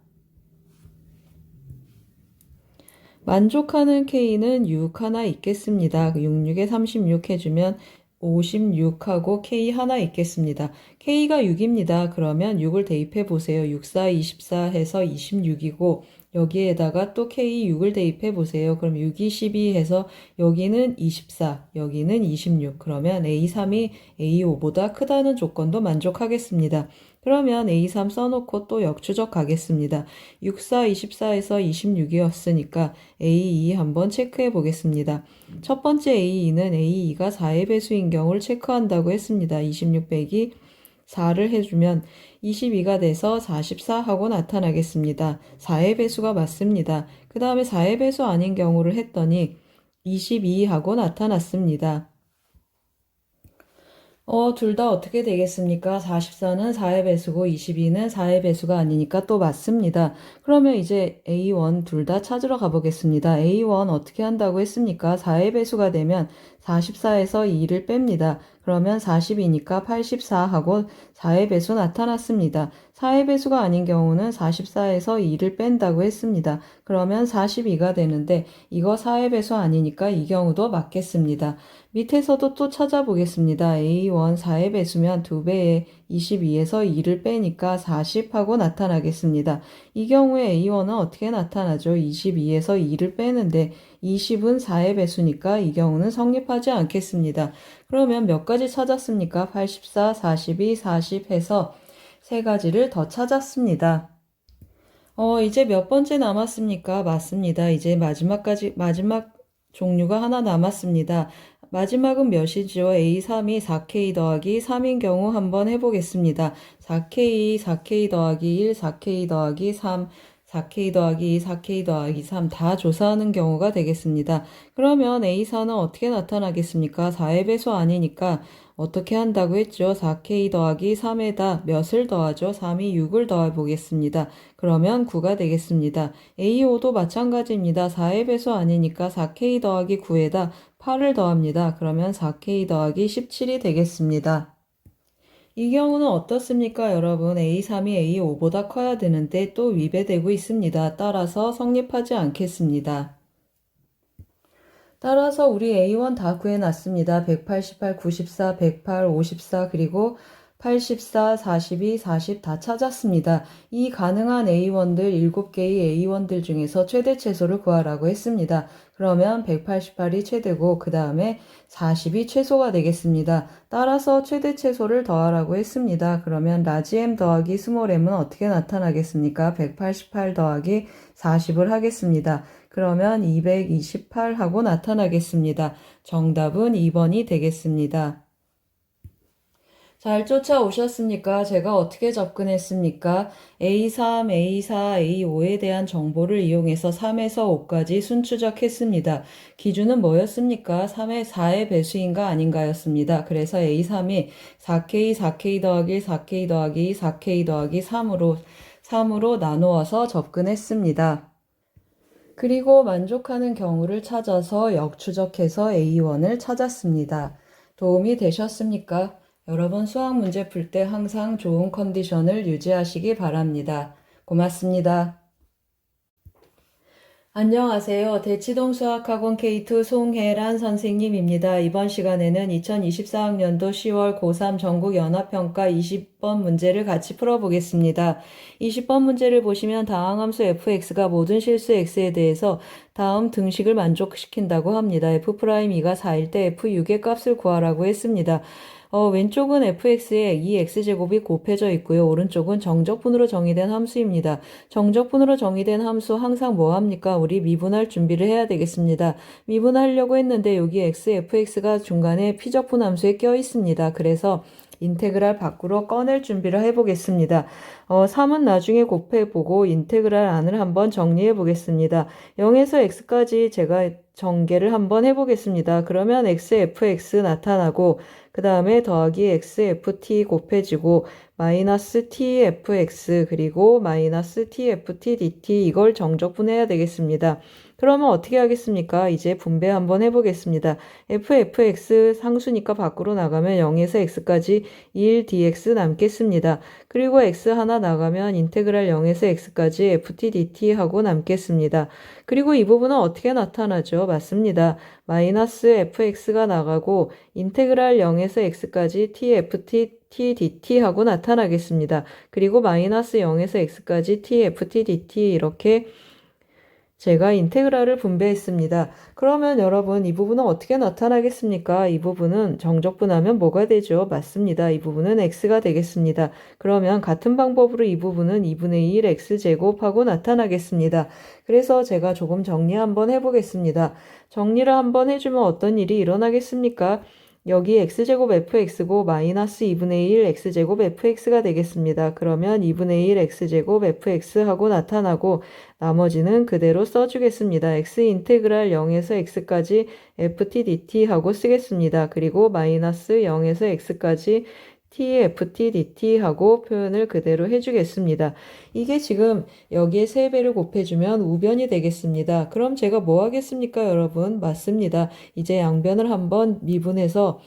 Speaker 1: 만족하는 K는 6 하나 있겠습니다. 66에 36 해주면 56하고 K 하나 있겠습니다. K가 6입니다. 그러면 6을 대입해 보세요. 6, 4, 24 해서 26이고 여기에다가 또 K 6을 대입해 보세요. 그럼 6, 2, 12 해서 여기는 24, 여기는 26. 그러면 A3이 A5보다 크다는 조건도 만족하겠습니다. 그러면 A3 써놓고 또 역추적 가겠습니다. 6, 4, 24에서 26이었으니까 A2 한번 체크해 보겠습니다. 첫 번째 A2는 A2가 4의 배수인 경우를 체크한다고 했습니다. 26 빼기 4를 해주면 22가 돼서 44하고 나타나겠습니다. 4의 배수가 맞습니다. 그 다음에 4의 배수 아닌 경우를 했더니 22하고 나타났습니다. 둘 다 어떻게 되겠습니까? 44는 4의 배수고 22는 4의 배수가 아니니까 또 맞습니다. 그러면 이제 A1 둘 다 찾으러 가보겠습니다. A1 어떻게 한다고 했습니까? 4의 배수가 되면 44에서 2를 뺍니다. 그러면 40이니까 84하고 4의 배수 나타났습니다. 4의 배수가 아닌 경우는 44에서 2를 뺀다고 했습니다. 그러면 42가 되는데 이거 4의 배수 아니니까 이 경우도 맞겠습니다. 밑에서도 또 찾아보겠습니다. A1 4의 배수면 2배에 22에서 2를 빼니까 40하고 나타나겠습니다. 이 경우에 A1은 어떻게 나타나죠? 22에서 2를 빼는데 20은 4의 배수니까 이 경우는 성립하지 않겠습니다. 그러면 몇 가지 찾았습니까? 84, 42, 40 해서 세 가지를 더 찾았습니다. 이제 몇 번째 남았습니까? 맞습니다. 이제 마지막 종류가 하나 남았습니다. 마지막은 몇이죠? A3이 4K 더하기 3인 경우 한번 해보겠습니다. 4K, 4K 더하기 1, 4K 더하기 3, 4K 더하기 2, 4K 더하기 3 다 조사하는 경우가 되겠습니다. 그러면 A4는 어떻게 나타나겠습니까? 4의 배수 아니니까 어떻게 한다고 했죠? 4K 더하기 3에다 몇을 더하죠? 3이 6을 더해 보겠습니다. 그러면 9가 되겠습니다. A5도 마찬가지입니다. 4의 배수 아니니까 4K 더하기 9에다 8을 더합니다. 그러면 4K 더하기 17이 되겠습니다. 이 경우는 어떻습니까, 여러분? A3이 A5보다 커야 되는데 또 위배되고 있습니다. 따라서 성립하지 않겠습니다. 따라서 우리 A1 다 구해놨습니다. 188, 94, 108, 54 그리고 84, 42, 40 다 찾았습니다. 이 가능한 A1들 7개의 A1들 중에서 최대 최소를 구하라고 했습니다. 그러면 188이 최대고 그 다음에 40이 최소가 되겠습니다. 따라서 최대 최소를 더하라고 했습니다. 그러면 라지 M 더하기 스몰 M은 어떻게 나타나겠습니까? 188 더하기 40을 하겠습니다. 그러면 228하고 나타나겠습니다. 정답은 2번이 되겠습니다. 잘 쫓아오셨습니까? 제가 어떻게 접근했습니까? A3, A4, A5에 대한 정보를 이용해서 3에서 5까지 순추적했습니다. 기준은 뭐였습니까? 3의 4의 배수인가 아닌가였습니다. 그래서 A3이 4K, 4K 더하기 4K 더하기 4K 더하기 3으로 나누어서 접근했습니다. 그리고 만족하는 경우를 찾아서 역추적해서 A1을 찾았습니다. 도움이 되셨습니까? 여러분 수학 문제 풀 때 항상 좋은 컨디션을 유지하시기 바랍니다. 고맙습니다. 안녕하세요. 대치동 수학학원 K2 송혜란 선생님입니다. 이번 시간에는 2024학년도 10월 고3 전국 연합평가 20번 문제를 같이 풀어보겠습니다. 20번 문제를 보시면 다항 함수 fx가 모든 실수 x에 대해서 다음 등식을 만족시킨다고 합니다. f'2가 4일 때 f6의 값을 구하라고 했습니다. 왼쪽은 fx에 2x제곱이 곱해져 있고요. 오른쪽은 정적분으로 정의된 함수입니다. 정적분으로 정의된 함수 항상 뭐합니까? 우리 미분할 준비를 해야 되겠습니다. 미분하려고 했는데 여기 fx가 중간에 피적분 함수에 껴 있습니다. 그래서 인테그랄 밖으로 꺼낼 준비를 해보겠습니다. 3은 나중에 곱해보고 인테그랄 안을 한번 정리해 보겠습니다. 0에서 x까지 제가 전개를 한번 해보겠습니다. 그러면 xfx 나타나고 그 다음에 더하기 xft 곱해지고 마이너스 tfx 그리고 마이너스 tft dt 이걸 정적분해야 되겠습니다. 그러면 어떻게 하겠습니까? 이제 분배 한번 해보겠습니다. fx 상수니까 밖으로 나가면 0에서 x까지 1dx 남겠습니다. 그리고 x 하나 나가면 인테그랄 0에서 x까지 ft dt 하고 남겠습니다. 그리고 이 부분은 어떻게 나타나죠? 맞습니다. 마이너스 fx가 나가고 인테그랄 0에서 x까지 tft dt 하고 나타나겠습니다. 그리고 마이너스 0에서 x까지 tft dt 이렇게 제가 인테그랄을 분배했습니다. 그러면 여러분 이 부분은 어떻게 나타나겠습니까? 이 부분은 정적분하면 뭐가 되죠? 맞습니다. 이 부분은 x가 되겠습니다. 그러면 같은 방법으로 이 부분은 2분의 1 x제곱하고 나타나겠습니다. 그래서 제가 조금 정리 한번 해보겠습니다. 정리를 한번 해주면 어떤 일이 일어나겠습니까? 여기 x제곱 fx고 마이너스 2분의 1 x제곱 fx가 되겠습니다. 그러면 2분의 1 x제곱 fx 하고 나타나고 나머지는 그대로 써주겠습니다. x 인테그랄 0에서 x까지 ft dt 하고 쓰겠습니다. 그리고 마이너스 0에서 x까지 tft dt 하고 표현을 그대로 해주겠습니다. 이게 지금 여기에 3배를 곱해주면 우변이 되겠습니다. 그럼 제가 뭐 하겠습니까, 여러분? 맞습니다. 이제 양변을 한번 미분해서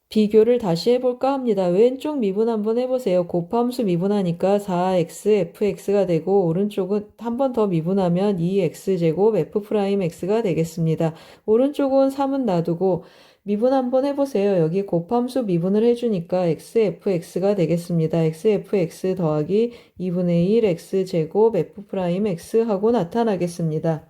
Speaker 1: 비교를 다시 해볼까 합니다. 왼쪽 미분 한번 해보세요. 곱함수 미분하니까 4xfx가 되고 오른쪽은 한 번 더 미분하면 2x제곱 f'x가 되겠습니다. 오른쪽은 3은 놔두고 미분 한번 해보세요. 여기 곱함수 미분을 해주니까 xfx가 되겠습니다. xfx 더하기 2분의 1 x제곱 f'x 하고 나타나겠습니다.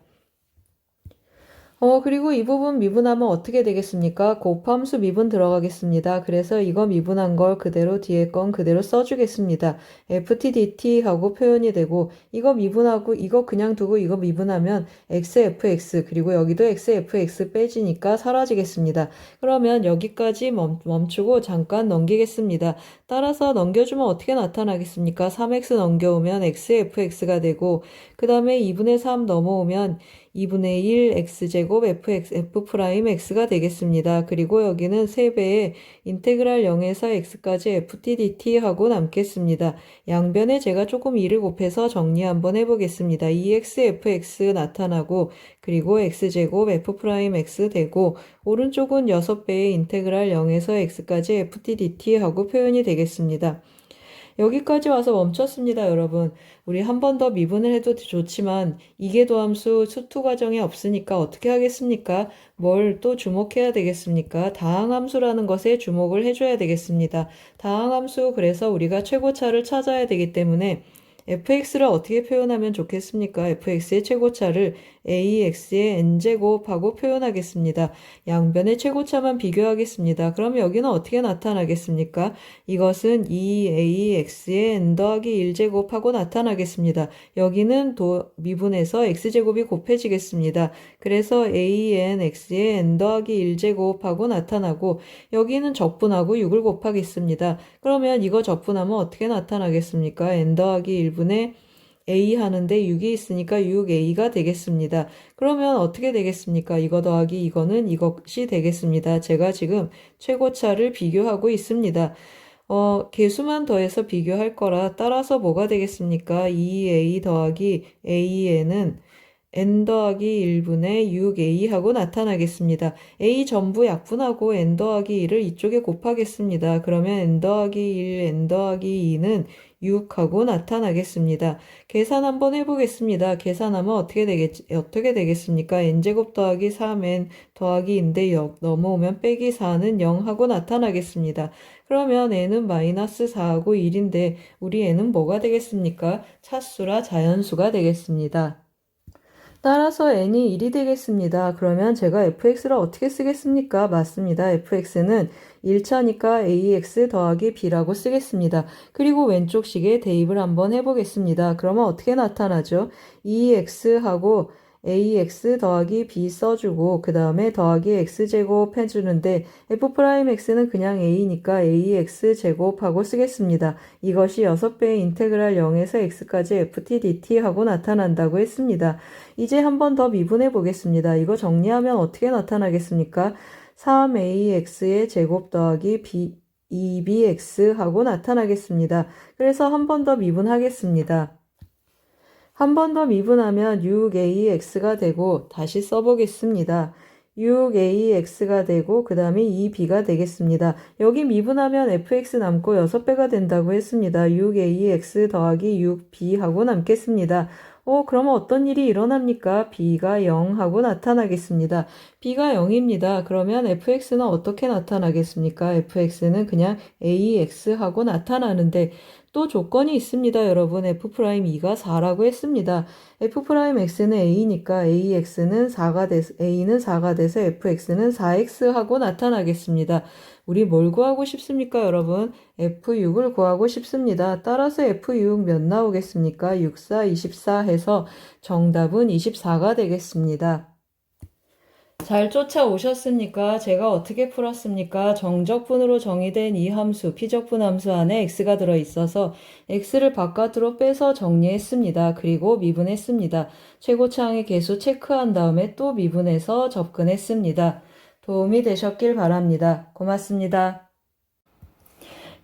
Speaker 1: 그리고 이 부분 미분하면 어떻게 되겠습니까? 곱함수 미분 들어가겠습니다. 그래서 이거 미분한 걸 그대로 뒤에 건 그대로 써주겠습니다. ftdt 하고 표현이 되고 이거 미분하고 이거 그냥 두고 이거 미분하면 xfx 그리고 여기도 xfx 빼지니까 사라지겠습니다. 그러면 여기까지 멈추고 잠깐 넘기겠습니다. 따라서 넘겨주면 어떻게 나타나겠습니까? 3x 넘겨오면 xfx가 되고 그 다음에 2분의 3 넘어오면 2분의 1 x제곱 f'x가 되겠습니다. 그리고 여기는 3배의 인테그랄 0에서 x까지 ft dt 하고 남겠습니다. 양변에 제가 조금 2를 곱해서 정리 한번 해보겠습니다. 2xfx 나타나고 그리고 x제곱 f'x 되고 오른쪽은 6배의 인테그랄 0에서 x까지 ft dt 하고 표현이 되겠습니다. 여기까지 와서 멈췄습니다, 여러분. 우리 한 번 더 미분을 해도 좋지만 이계도함수 수투 과정에 없으니까 어떻게 하겠습니까? 뭘 또 주목해야 되겠습니까? 다항함수라는 것에 주목을 해줘야 되겠습니다. 다항함수 그래서 우리가 최고차를 찾아야 되기 때문에 fx를 어떻게 표현하면 좋겠습니까? fx의 최고차를 ax의 n제곱하고 표현하겠습니다. 양변의 최고차만 비교하겠습니다. 그럼 여기는 어떻게 나타나겠습니까? 이것은 2ax의 n 더하기 1제곱하고 나타나겠습니다. 여기는 미분해서 x제곱이 곱해지겠습니다. 그래서 anx의 n 더하기 1제곱하고 나타나고 여기는 적분하고 6을 곱하겠습니다. 그러면 이거 적분하면 어떻게 나타나겠습니까? n 더하기 1분의 a 하는데 6이 있으니까 6a가 되겠습니다. 그러면 어떻게 되겠습니까? 이거 더하기 이거는 이것이 되겠습니다. 제가 지금 최고차를 비교하고 있습니다. 개수만 더해서 비교할 거라 따라서 뭐가 되겠습니까? 2a 더하기 an은 n 더하기 1분의 6a 하고 나타나겠습니다. a 전부 약분하고 n 더하기 2를 이쪽에 곱하겠습니다. 그러면 n 더하기 1, n 더하기 2는 6하고 나타나겠습니다. 계산 한번 해보겠습니다. 계산하면 어떻게 되겠습니까? n제곱 더하기 3n 더하기 2인데 넘어오면 빼기 4는 0하고 나타나겠습니다. 그러면 n은 마이너스 4하고 1인데 우리 n은 뭐가 되겠습니까? 차수라 자연수가 되겠습니다. 따라서 n이 1이 되겠습니다. 그러면 제가 fx를 어떻게 쓰겠습니까? 맞습니다. fx는 1차니까 ax 더하기 b라고 쓰겠습니다. 그리고 왼쪽 식에 대입을 한번 해보겠습니다. 그러면 어떻게 나타나죠? 2x하고 ax 더하기 b 써주고 그 다음에 더하기 x제곱 해주는데 f'x는 그냥 a니까 ax제곱하고 쓰겠습니다. 이것이 6배의 인테그랄 0에서 x까지 ft dt 하고 나타난다고 했습니다. 이제 한 번 더 미분해 보겠습니다. 이거 정리하면 어떻게 나타나겠습니까? 3ax의 제곱 더하기 2bx 하고 나타나겠습니다. 그래서 한 번 더 미분하겠습니다. 한 번 더 미분하면 6ax가 되고 다시 써보겠습니다. 6ax가 되고 그 다음에 2b가 되겠습니다. 여기 미분하면 fx 남고 6배가 된다고 했습니다. 6ax 더하기 6b 하고 남겠습니다. 그러면 어떤 일이 일어납니까? b가 0 하고 나타나겠습니다. b가 0입니다. 그러면 fx는 어떻게 나타나겠습니까? fx는 그냥 ax 하고 나타나는데 또 조건이 있습니다. 여러분 f'2가 4라고 했습니다. f'x는 a니까 ax는 4가 돼서 a는 4가 돼서 fx는 4x 하고 나타나겠습니다. 우리 뭘 구하고 싶습니까, 여러분? f6을 구하고 싶습니다. 따라서 f6 몇 나오겠습니까? 6, 4, 24 해서 정답은 24가 되겠습니다. 잘 쫓아오셨습니까? 제가 어떻게 풀었습니까? 정적분으로 정의된 이 함수, 피적분 함수 안에 x가 들어있어서 x를 바깥으로 빼서 정리했습니다. 그리고 미분했습니다. 최고차항의 개수 체크한 다음에 또 미분해서 접근했습니다. 도움이 되셨길 바랍니다. 고맙습니다.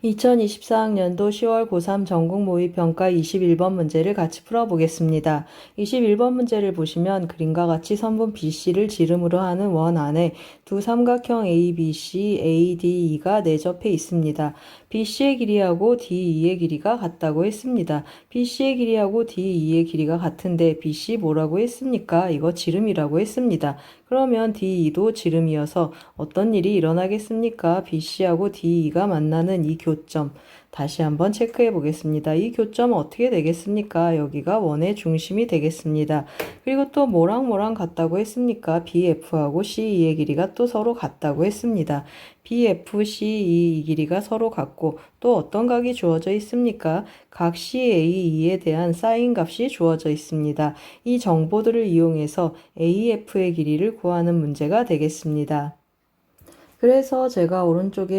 Speaker 1: 2024학년도 10월 고3 전국모의평가 21번 문제를 같이 풀어보겠습니다. 21번 문제를 보시면 그림과 같이 선분 BC를 지름으로 하는 원 안에 두 삼각형 ABC, ADE가 내접해 있습니다. BC의 길이하고 DE의 길이가 같다고 했습니다. BC의 길이하고 DE의 길이가 같은데 BC 뭐라고 했습니까? 이거 지름이라고 했습니다. 그러면 DE도 지름이어서 어떤 일이 일어나겠습니까? BC하고 DE가 만나는 이 교점. 다시 한번 체크해 보겠습니다. 이 교점은 어떻게 되겠습니까? 여기가 원의 중심이 되겠습니다. 그리고 또 뭐랑 같다고 했습니까? BF하고 CE의 길이가 또 서로 같다고 했습니다. BF, CE 이 길이가 서로 같고 또 어떤 각이 주어져 있습니까? 각 CAE에 대한 사인 값이 주어져 있습니다. 이 정보들을 이용해서 AF의 길이를 구하는 문제가 되겠습니다. 그래서 제가 오른쪽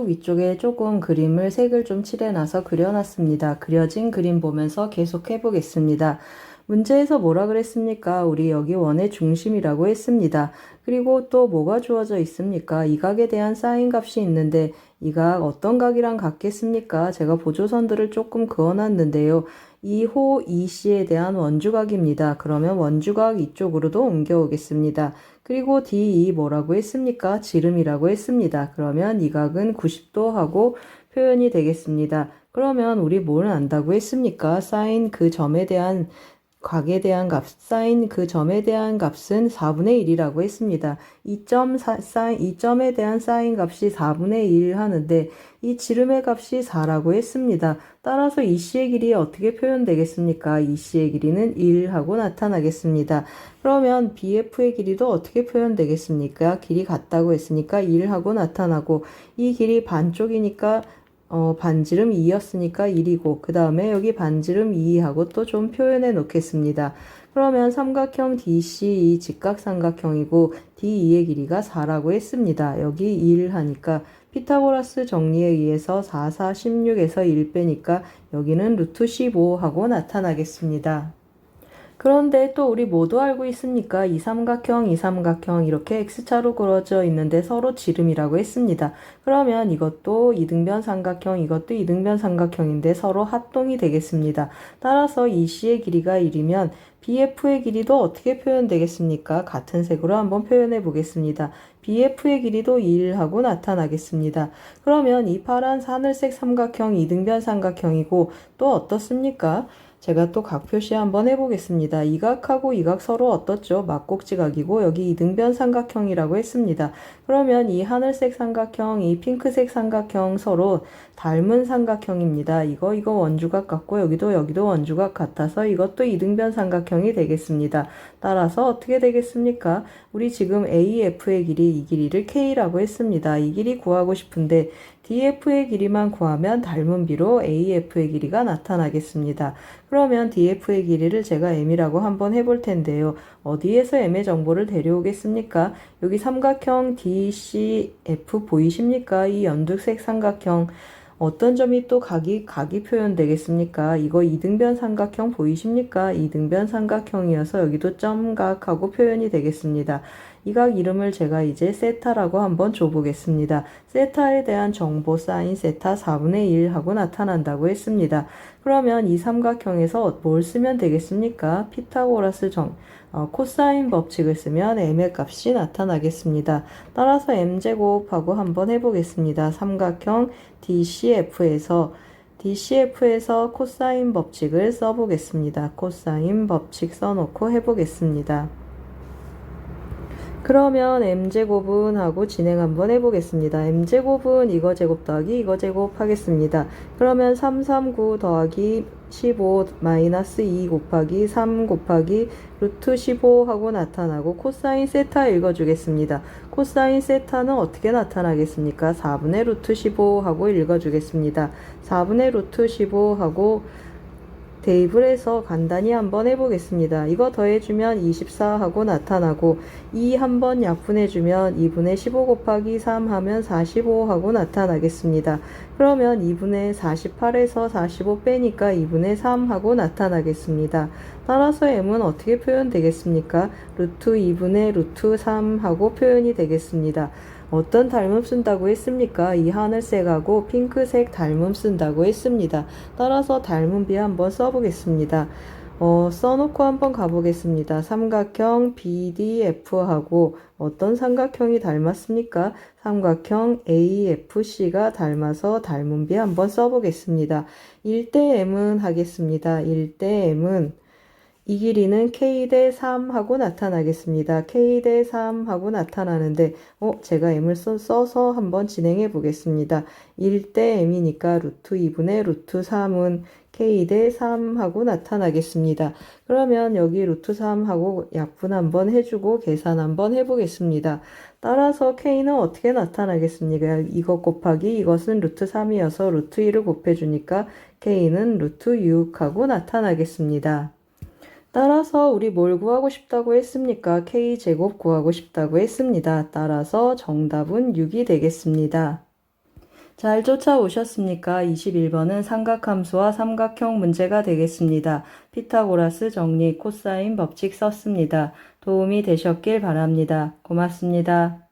Speaker 1: 위쪽에 조금 그림을 색을 좀 칠해놔서 그려놨습니다. 그려진 그림 보면서 계속 해보겠습니다. 문제에서 뭐라 그랬습니까? 우리 여기 원의 중심이라고 했습니다. 그리고 또 뭐가 주어져 있습니까? 이 각에 대한 사인 값이 있는데 이 각 어떤 각이랑 같겠습니까? 제가 보조선들을 조금 그어놨는데요. 이 호 EC에 대한 원주각입니다. 그러면 원주각 이쪽으로도 옮겨오겠습니다. 그리고 DE 뭐라고 했습니까? 지름이라고 했습니다. 그러면 이 각은 90도 하고 표현이 되겠습니다. 그러면 우리 뭘 안다고 했습니까? 사인 그 점에 대한 각에 대한 값, 사인 그 점에 대한 값은 4분의 1이라고 했습니다. 이 점에 대한 사인 값이 4분의 1 하는데 이 지름의 값이 4라고 했습니다. 따라서 이 C의 길이 어떻게 표현되겠습니까? 이 C의 길이는 1 하고 나타나겠습니다. 그러면 BF의 길이도 어떻게 표현되겠습니까? 길이 같다고 했으니까 1 하고 나타나고 이 길이 반쪽이니까 반지름 2였으니까 1이고 그 다음에 여기 반지름 2하고 또 좀 표현해 놓겠습니다. 그러면 삼각형 DCE 직각삼각형이고 DE의 길이가 4라고 했습니다. 여기 1 하니까 피타고라스 정리에 의해서 4, 4, 16에서 1 빼니까 여기는 루트 15 하고 나타나겠습니다. 그런데 또 우리 모두 알고 있으니까 이 삼각형 이렇게 X자로 그려져 있는데 서로 지름이라고 했습니다. 그러면 이것도 이등변 삼각형, 이것도 이등변 삼각형인데 서로 합동이 되겠습니다. 따라서 이 C의 길이가 1이면 BF의 길이도 어떻게 표현되겠습니까? 같은 색으로 한번 표현해 보겠습니다. BF의 길이도 1하고 나타나겠습니다. 그러면 이 파란 하늘색 삼각형 이등변 삼각형이고 또 어떻습니까? 제가 또 각 표시 한번 해보겠습니다. 이 각하고 이 각 서로 어떻죠? 막곡지각이고 여기 이등변 삼각형이라고 했습니다. 그러면 이 하늘색 삼각형, 이 핑크색 삼각형 서로 닮은 삼각형입니다. 이거 원주각 같고 여기도 원주각 같아서 이것도 이등변 삼각형이 되겠습니다. 따라서 어떻게 되겠습니까? 우리 지금 AF의 길이 이 길이를 K라고 했습니다. 이 길이 구하고 싶은데 DF의 길이만 구하면 닮은 비로 AF의 길이가 나타나겠습니다. 그러면 DF의 길이를 제가 M이라고 한번 해볼 텐데요. 어디에서 M의 정보를 데려오겠습니까? 여기 삼각형 DCF 보이십니까? 이 연두색 삼각형 어떤 점이 또 각이 표현되겠습니까? 이거 이등변 삼각형 보이십니까? 이등변 삼각형이어서 여기도 점각하고 표현이 되겠습니다. 이 각 이름을 제가 이제 세타라고 한번 줘보겠습니다. 세타에 대한 정보 사인 세타 4분의 1 하고 나타난다고 했습니다. 그러면 이 삼각형에서 뭘 쓰면 되겠습니까? 피타고라스 코사인 법칙을 쓰면 m의 값이 나타나겠습니다. 따라서 m제곱하고 한번 해보겠습니다. 삼각형 DCF에서 코사인 법칙을 써보겠습니다. 코사인 법칙 써놓고 해보겠습니다. 그러면 m제곱은 하고 진행 한번 해보겠습니다. m제곱은 이거 제곱 더하기 이거 제곱 하겠습니다. 그러면 339 더하기 15 마이너스 2 곱하기 3 곱하기 루트 15 하고 나타나고 코사인 세타 읽어주겠습니다. 코사인 세타는 어떻게 나타나겠습니까? 4분의 루트 15 하고 읽어주겠습니다. 4분의 루트 15 하고 대입을 해서 간단히 한번 해보겠습니다. 이거 더해주면 24 하고 나타나고 2 한번 약분해주면 2분의 15 곱하기 3 하면 45 하고 나타나겠습니다. 그러면 2분의 48에서 45 빼니까 2분의 3 하고 나타나겠습니다. 따라서 m은 어떻게 표현되겠습니까? 루트 2분의 루트 3 하고 표현이 되겠습니다. 어떤 닮음 쓴다고 했습니까? 이 하늘색하고 핑크색 닮음 쓴다고 했습니다. 따라서 닮음비 한번 써보겠습니다. 써놓고 한번 가보겠습니다. 삼각형 BDF하고 어떤 삼각형이 닮았습니까? 삼각형 AFC가 닮아서 닮음비 한번 써보겠습니다. 1대 M은 하겠습니다. 1대 M은 이 길이는 K 대 3 하고 나타나겠습니다. K 대 3 하고 나타나는데 제가 M을 써서 한번 진행해 보겠습니다. 1대 M이니까 루트 2분의 루트 3은 K 대 3 하고 나타나겠습니다. 그러면 여기 루트 3 하고 약분 한번 해주고 계산 한번 해보겠습니다. 따라서 K는 어떻게 나타나겠습니까? 이것 곱하기 이것은 루트 3이어서 루트 2를 곱해주니까 K는 루트 6 하고 나타나겠습니다. 따라서 우리 뭘 구하고 싶다고 했습니까? K제곱 구하고 싶다고 했습니다. 따라서 정답은 6이 되겠습니다. 잘 쫓아오셨습니까? 21번은 삼각함수와 삼각형 문제가 되겠습니다. 피타고라스 정리 코사인 법칙 썼습니다. 도움이 되셨길 바랍니다. 고맙습니다.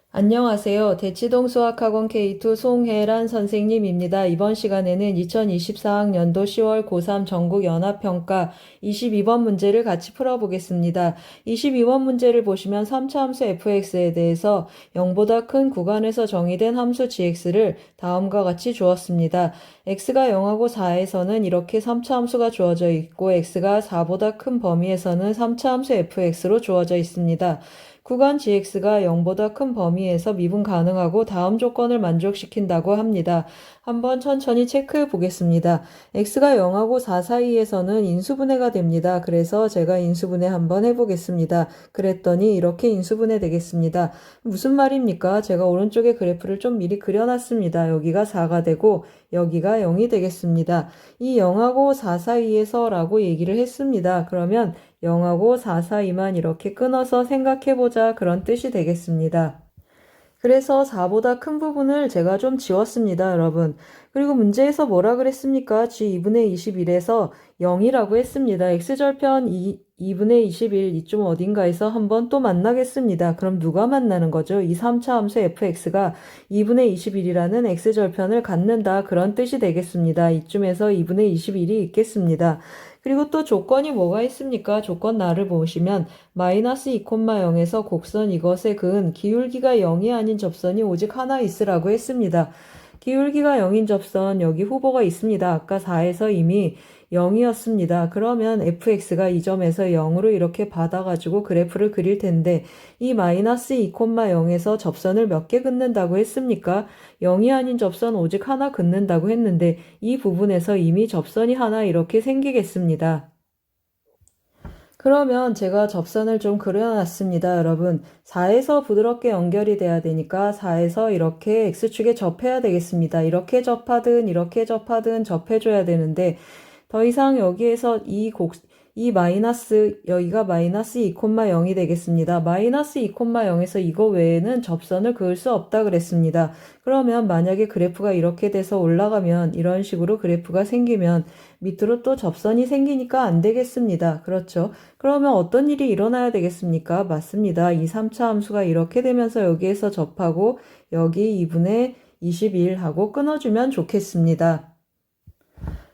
Speaker 1: 안녕하세요. 대치동 수학학원 K2 송혜란 선생님입니다. 이번 시간에는 2024학년도 10월 고3 전국연합평가 22번 문제를 같이 풀어보겠습니다. 22번 문제를 보시면 3차 함수 fx에 대해서 0보다 큰 구간에서 정의된 함수 gx를 다음과 같이 주었습니다. x가 0하고 4에서는 이렇게 3차 함수가 주어져 있고 x가 4보다 큰 범위에서는 3차 함수 fx로 주어져 있습니다. 구간 gx가 0보다 큰 범위에서 미분 가능하고 다음 조건을 만족시킨다고 합니다. 한번 천천히 체크해 보겠습니다. x가 0하고 4 사이에서는 인수분해가 됩니다. 그래서 제가 인수분해 한번 해보겠습니다. 그랬더니 이렇게 인수분해 되겠습니다. 무슨 말입니까? 제가 오른쪽에 그래프를 좀 미리 그려놨습니다. 여기가 4가 되고 여기가 0이 되겠습니다. 이 0하고 4 사이에서 라고 얘기를 했습니다. 그러면 0하고 4 사이만 이렇게 끊어서 생각해보자 그런 뜻이 되겠습니다. 그래서 4보다 큰 부분을 제가 좀 지웠습니다, 여러분. 그리고 문제에서 뭐라 그랬습니까? g 2분의 21에서 0이라고 했습니다. x절편 2분의 21 이쯤 어딘가에서 한번 또 만나겠습니다. 그럼 누가 만나는 거죠? 이 3차 함수 fx가 2분의 21이라는 x절편을 갖는다 그런 뜻이 되겠습니다. 이쯤에서 2분의 21이 있겠습니다. 그리고 또 조건이 뭐가 있습니까? 조건 나를 보시면 마이너스 2,0에서 곡선 이것의 근 기울기가 0이 아닌 접선이 오직 하나 있으라고 했습니다. 기울기가 0인 접선 여기 후보가 있습니다. 아까 4에서 이미 0이었습니다. 그러면 fx가 이 점에서 0으로 이렇게 받아가지고 그래프를 그릴 텐데 이 마이너스 2,0에서 접선을 몇 개 긋는다고 했습니까? 0이 아닌 접선 오직 하나 긋는다고 했는데 이 부분에서 이미 접선이 하나 이렇게 생기겠습니다. 그러면 제가 접선을 좀 그려놨습니다, 여러분. 4에서 부드럽게 연결이 돼야 되니까 4에서 이렇게 X축에 접해야 되겠습니다. 이렇게 접하든 이렇게 접하든 접해줘야 되는데 더 이상 여기에서 이 마이너스, 여기가 마이너스 2,0이 되겠습니다. 마이너스 2,0에서 이거 외에는 접선을 그을 수 없다 그랬습니다. 그러면 만약에 그래프가 이렇게 돼서 올라가면 이런 식으로 그래프가 생기면 밑으로 또 접선이 생기니까 안 되겠습니다. 그렇죠? 그러면 어떤 일이 일어나야 되겠습니까? 맞습니다. 이 3차 함수가 이렇게 되면서 여기에서 접하고 여기 2분의 21하고 끊어주면 좋겠습니다.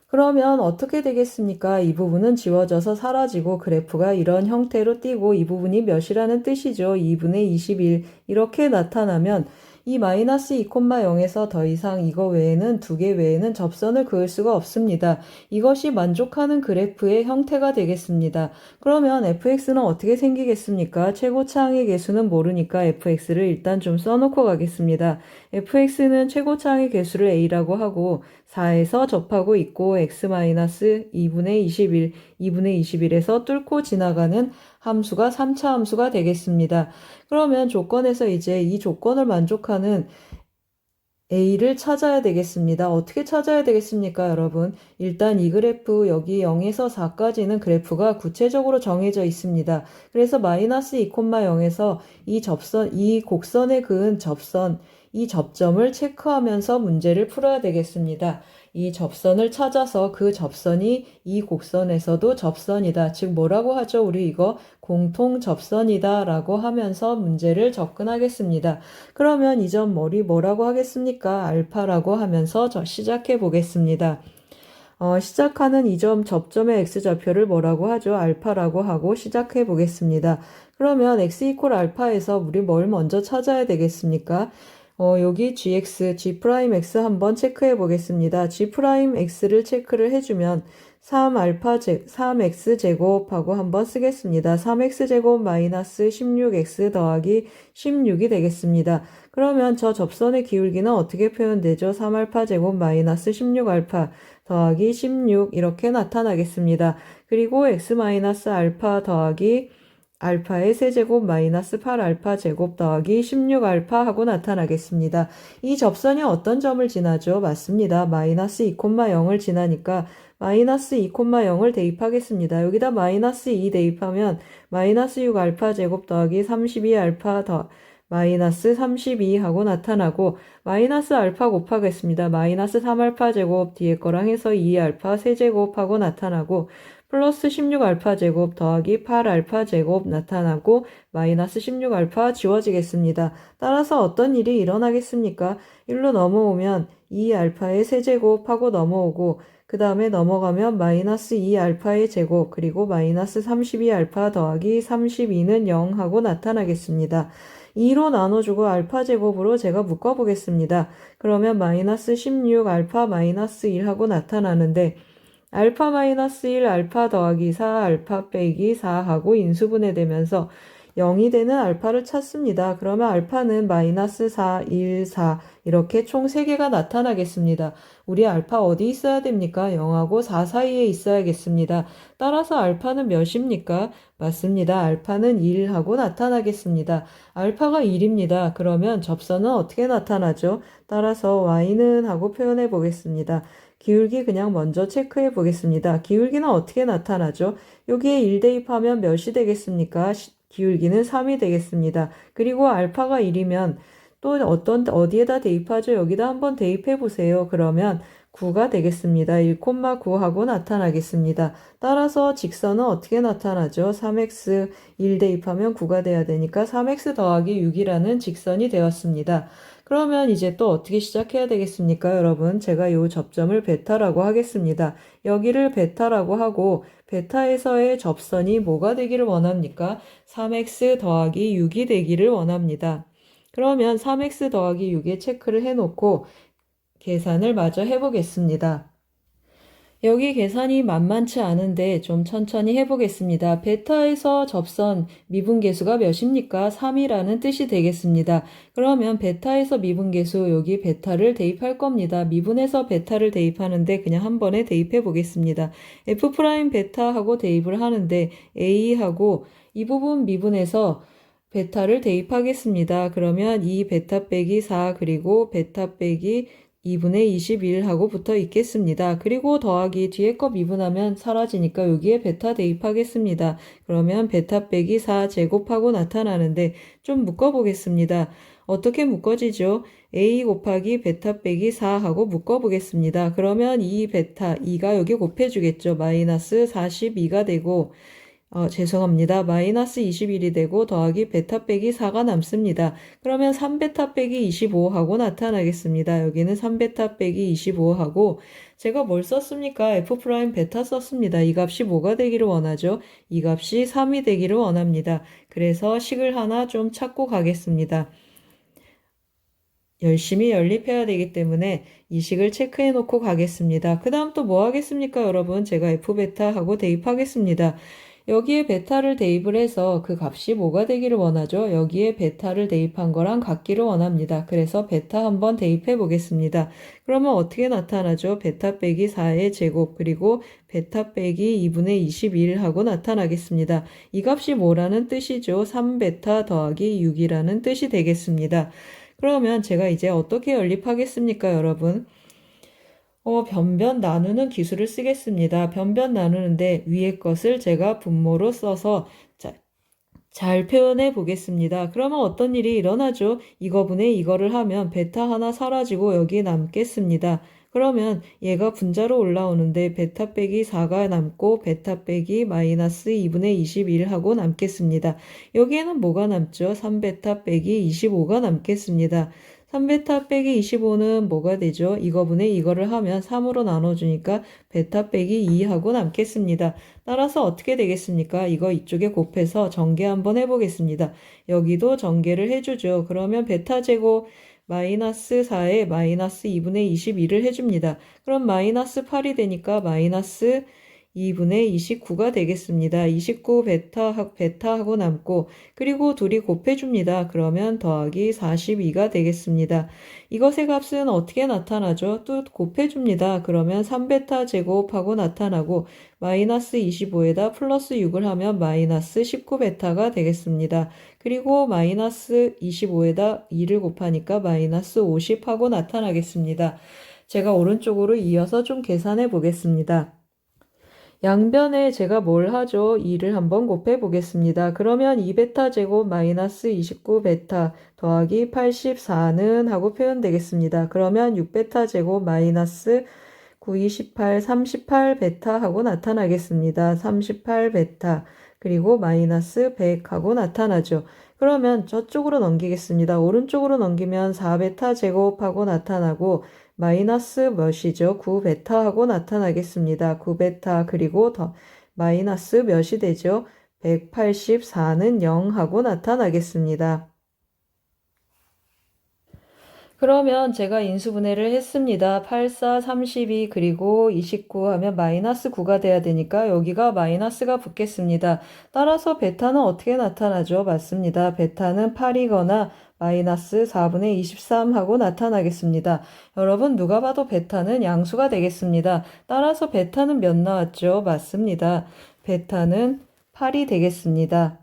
Speaker 1: 그러면 어떻게 되겠습니까? 이 부분은 지워져서 사라지고 그래프가 이런 형태로 띄고 이 부분이 몇이라는 뜻이죠. 2분의 21 이렇게 나타나면 이 마이너스 2,0에서 더 이상 이거 외에는 두 개 외에는 접선을 그을 수가 없습니다. 이것이 만족하는 그래프의 형태가 되겠습니다. 그러면 fx는 어떻게 생기겠습니까? 최고차항의 개수는 모르니까 fx를 일단 좀 써놓고 가겠습니다. fx는 최고차항의 개수를 a라고 하고 4에서 접하고 있고 x-2분의 21, 2분의 21에서 뚫고 지나가는 함수가 3차 함수가 되겠습니다. 그러면 조건에서 이제 이 조건을 만족하는 A를 찾아야 되겠습니다. 어떻게 찾아야 되겠습니까, 여러분? 일단 이 그래프 여기 0에서 4까지는 그래프가 구체적으로 정해져 있습니다. 그래서 마이너스 2,0에서 이 곡선에 그은 접선, 이 접점을 체크하면서 문제를 풀어야 되겠습니다. 이 접선을 찾아서 그 접선이 이 곡선에서도 접선이다. 즉 뭐라고 하죠? 우리 이거 공통 접선이다 라고 하면서 문제를 접근하겠습니다. 그러면 이 점 뭐라고 하겠습니까? 알파라고 하면서 시작해 보겠습니다. 시작하는 이 점 접점의 x좌표를 뭐라고 하죠? 알파라고 하고 시작해 보겠습니다. 그러면 x 이퀄 알파에서 우리 뭘 먼저 찾아야 되겠습니까? 여기 G'X 한번 체크해 보겠습니다. G'X를 체크를 해주면 3x제곱하고 한번 쓰겠습니다. 3x제곱 마이너스 16x 더하기 16이 되겠습니다. 그러면 저 접선의 기울기는 어떻게 표현되죠? 3알파제곱 마이너스 16알파 더하기 16 이렇게 나타나겠습니다. 그리고 x-알파 더하기 알파의 세제곱 마이너스 8알파 제곱 더하기 16알파 하고 나타나겠습니다. 이 접선이 어떤 점을 지나죠? 맞습니다. 마이너스 2,0을 지나니까 마이너스 2,0을 대입하겠습니다. 여기다 마이너스 2 대입하면 마이너스 6알파 제곱 더하기 32알파 더 마이너스 32 하고 나타나고 마이너스 알파 곱하겠습니다. 마이너스 3알파 제곱 뒤에 거랑 해서 2알파 세제곱 하고 나타나고 플러스 16알파 제곱 더하기 8알파 제곱 나타나고 마이너스 16알파 지워지겠습니다. 따라서 어떤 일이 일어나겠습니까? 1로 넘어오면 2알파의 세제곱하고 넘어오고 그 다음에 넘어가면 마이너스 2알파의 제곱 그리고 마이너스 32알파 더하기 32는 0 하고 나타나겠습니다. 2로 나눠주고 알파 제곱으로 제가 묶어보겠습니다. 그러면 마이너스 16 알파 마이너스 1 하고 나타나는데 알파 마이너스 1 알파 더하기 4 알파 빼기 4 하고 인수분해 되면서 0이 되는 알파를 찾습니다. 그러면 알파는 마이너스 4, 1, 4 이렇게 총 3개가 나타나겠습니다. 우리 알파 어디 있어야 됩니까? 0하고 4 사이에 있어야겠습니다. 따라서 알파는 몇입니까? 맞습니다. 알파는 1하고 나타나겠습니다. 알파가 1입니다. 그러면 접선은 어떻게 나타나죠? 따라서 y는 하고 표현해 보겠습니다. 기울기 그냥 먼저 체크해 보겠습니다. 기울기는 어떻게 나타나죠? 여기에 1 대입하면 몇이 되겠습니까? 기울기는 3이 되겠습니다. 그리고 알파가 1이면 또 어디에다 대입하죠? 여기다 한번 대입해 보세요. 그러면 9가 되겠습니다. 1,9 하고 나타나겠습니다. 따라서 직선은 어떻게 나타나죠? 3x 1 대입하면 9가 돼야 되니까 3x 더하기 6이라는 직선이 되었습니다. 그러면 이제 또 어떻게 시작해야 되겠습니까, 여러분? 제가 이 접점을 베타라고 하겠습니다. 여기를 베타라고 하고 베타에서의 접선이 뭐가 되기를 원합니까? 3x 더하기 6이 되기를 원합니다. 그러면 3x 더하기 6에 체크를 해놓고 계산을 마저 해보겠습니다. 여기 계산이 만만치 않은데 좀 천천히 해보겠습니다. 베타에서 접선 미분계수가 몇입니까? 3이라는 뜻이 되겠습니다. 그러면 베타에서 미분계수 여기 베타를 대입할 겁니다. 미분에서 베타를 대입하는데 그냥 한 번에 대입해 보겠습니다. F' 베타하고 대입을 하는데 A하고 이 부분 미분에서 베타를 대입하겠습니다. 그러면 이 베타 빼기 4 그리고 베타 빼기 2분의 21하고 붙어 있겠습니다. 그리고 더하기 뒤에 거 미분하면 사라지니까 여기에 베타 대입하겠습니다. 그러면 베타 빼기 4 제곱하고 나타나는데 좀 묶어보겠습니다. 어떻게 묶어지죠? A 곱하기 베타 빼기 4하고 묶어보겠습니다. 그러면 이 베타 2가 여기 곱해주겠죠. 마이너스 42가 되고 죄송합니다. 마이너스 21이 되고 더하기 베타 빼기 4가 남습니다. 그러면 3베타 빼기 25하고 나타나겠습니다. 여기는 3베타 빼기 25하고 제가 뭘 썼습니까? F' 베타 썼습니다. 이 값이 뭐가 되기를 원하죠? 이 값이 3이 되기를 원합니다. 그래서 식을 하나 좀 찾고 가겠습니다. 열심히 연립해야 되기 때문에 이 식을 체크해 놓고 가겠습니다. 그 다음 또 뭐 하겠습니까, 여러분? 제가 F베타 하고 대입하겠습니다. 여기에 베타를 대입을 해서 그 값이 뭐가 되기를 원하죠? 여기에 베타를 대입한 거랑 같기를 원합니다. 그래서 베타 한번 대입해 보겠습니다. 그러면 어떻게 나타나죠? 베타 빼기 4의 제곱 그리고 베타 빼기 2분의 21하고 나타나겠습니다. 이 값이 뭐라는 뜻이죠? 3베타 더하기 6이라는 뜻이 되겠습니다. 그러면 제가 이제 어떻게 연립하겠습니까, 여러분? 변변 나누는 기술을 쓰겠습니다. 변변 나누는데 위에 것을 제가 분모로 써서 잘 표현해 보겠습니다. 그러면 어떤 일이 일어나죠? 이거분의 이거를 하면 베타 하나 사라지고 여기 남겠습니다. 그러면 얘가 분자로 올라오는데 베타 빼기 4가 남고 베타 빼기 마이너스 2분의 21하고 남겠습니다. 여기에는 뭐가 남죠? 3베타 빼기 25가 남겠습니다. 3베타 빼기 25는 뭐가 되죠? 이거분의 이거를 하면 3으로 나눠주니까 베타 빼기 2하고 남겠습니다. 따라서 어떻게 되겠습니까? 이거 이쪽에 곱해서 전개 한번 해보겠습니다. 여기도 전개를 해주죠. 그러면 베타 제곱 마이너스 4에 마이너스 2분의 21을 해줍니다. 그럼 마이너스 8이 되니까 마이너스 2분의 29가 되겠습니다. 29 베타하고 남고 그리고 둘이 곱해줍니다. 그러면 더하기 42가 되겠습니다. 이것의 값은 어떻게 나타나죠? 또 곱해줍니다. 그러면 3베타 제곱하고 나타나고 마이너스 25에다 플러스 6을 하면 마이너스 19베타가 되겠습니다. 그리고 마이너스 25에다 2를 곱하니까 마이너스 50하고 나타나겠습니다. 제가 오른쪽으로 이어서 좀 계산해 보겠습니다. 양변에 제가 뭘 하죠? 2를 한번 곱해 보겠습니다. 그러면 2베타 제곱 마이너스 29베타 더하기 84는 하고 표현되겠습니다. 그러면 6베타 제곱 마이너스 9, 28, 38베타 하고 나타나겠습니다. 38베타 그리고 마이너스 100 하고 나타나죠. 그러면 저쪽으로 넘기겠습니다. 오른쪽으로 넘기면 4베타 제곱하고 나타나고 마이너스 몇이죠? 9베타 하고 나타나겠습니다. 9베타 그리고 더 마이너스 몇이 되죠? 184는 0 하고 나타나겠습니다. 그러면 제가 인수분해를 했습니다. 84, 32 그리고 29 하면 마이너스 9가 돼야 되니까 여기가 마이너스가 붙겠습니다. 따라서 베타는 어떻게 나타나죠? 맞습니다. 베타는 8이거나 마이너스 4분의 23 하고 나타나겠습니다. 여러분 누가 봐도 베타는 양수가 되겠습니다. 따라서 베타는 몇 나왔죠? 맞습니다. 베타는 8이 되겠습니다.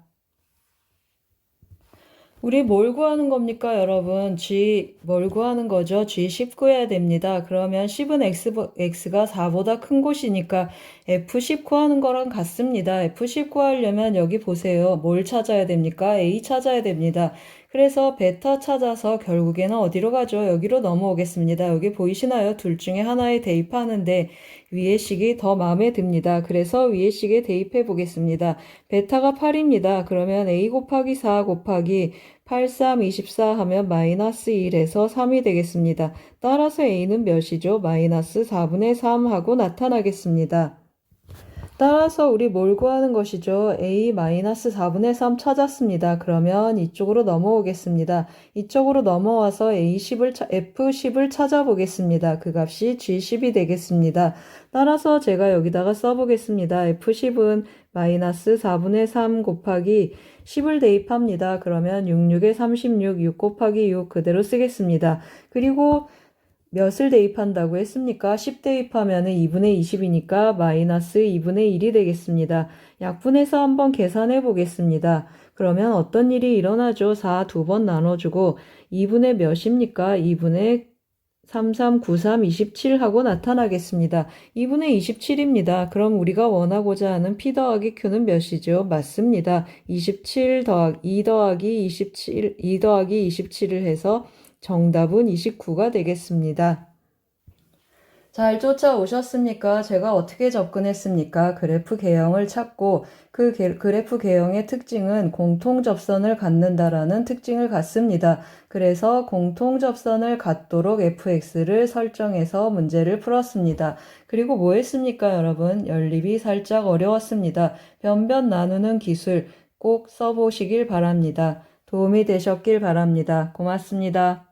Speaker 1: 우리 뭘 구하는 겁니까, 여러분? 뭘 구하는 거죠? G10 구해야 됩니다. 그러면 10은 X가 4보다 큰 곳이니까 F10 구하는 거랑 같습니다. F10 구하려면 여기 보세요. 뭘 찾아야 됩니까? A 찾아야 됩니다. 그래서 베타 찾아서 결국에는 어디로 가죠? 여기로 넘어오겠습니다. 여기 보이시나요? 둘 중에 하나에 대입하는데 위의 식이 더 마음에 듭니다. 그래서 위의 식에 대입해 보겠습니다. 베타가 8입니다. 그러면 A 곱하기 4 곱하기 8, 3, 24 하면 마이너스 1에서 3이 되겠습니다. 따라서 A는 몇이죠? 마이너스 4분의 3 하고 나타나겠습니다. 따라서 우리 뭘 구하는 것이죠? A-4분의 3 찾았습니다. 그러면 이쪽으로 넘어오겠습니다. 이쪽으로 넘어와서 F10을 찾아보겠습니다. 그 값이 G10이 되겠습니다. 따라서 제가 여기다가 써보겠습니다. F10은 마이너스 4분의 3 곱하기 10을 대입합니다. 그러면 66에 36, 6 곱하기 6 그대로 쓰겠습니다. 그리고 몇을 대입한다고 했습니까? 10 대입하면 2분의 20이니까 마이너스 2분의 1이 되겠습니다. 약분해서 한번 계산해 보겠습니다. 그러면 어떤 일이 일어나죠? 4 두 번 나눠주고 2분의 몇입니까? 2분의 3393, 27 하고 나타나겠습니다. 2분의 27입니다. 그럼 우리가 원하고자 하는 P 더하기 Q는 몇이죠? 맞습니다. 27 2 더하기 27, 2 더하기 27을 해서 정답은 29가 되겠습니다. 잘 쫓아오셨습니까? 제가 어떻게 접근했습니까? 그래프 개형을 찾고 그 그래프 개형의 특징은 공통접선을 갖는다라는 특징을 갖습니다. 그래서 공통접선을 갖도록 fx를 설정해서 문제를 풀었습니다. 그리고 뭐 했습니까, 여러분? 연립이 살짝 어려웠습니다. 변변 나누는 기술 꼭 써보시길 바랍니다. 도움이 되셨길 바랍니다. 고맙습니다.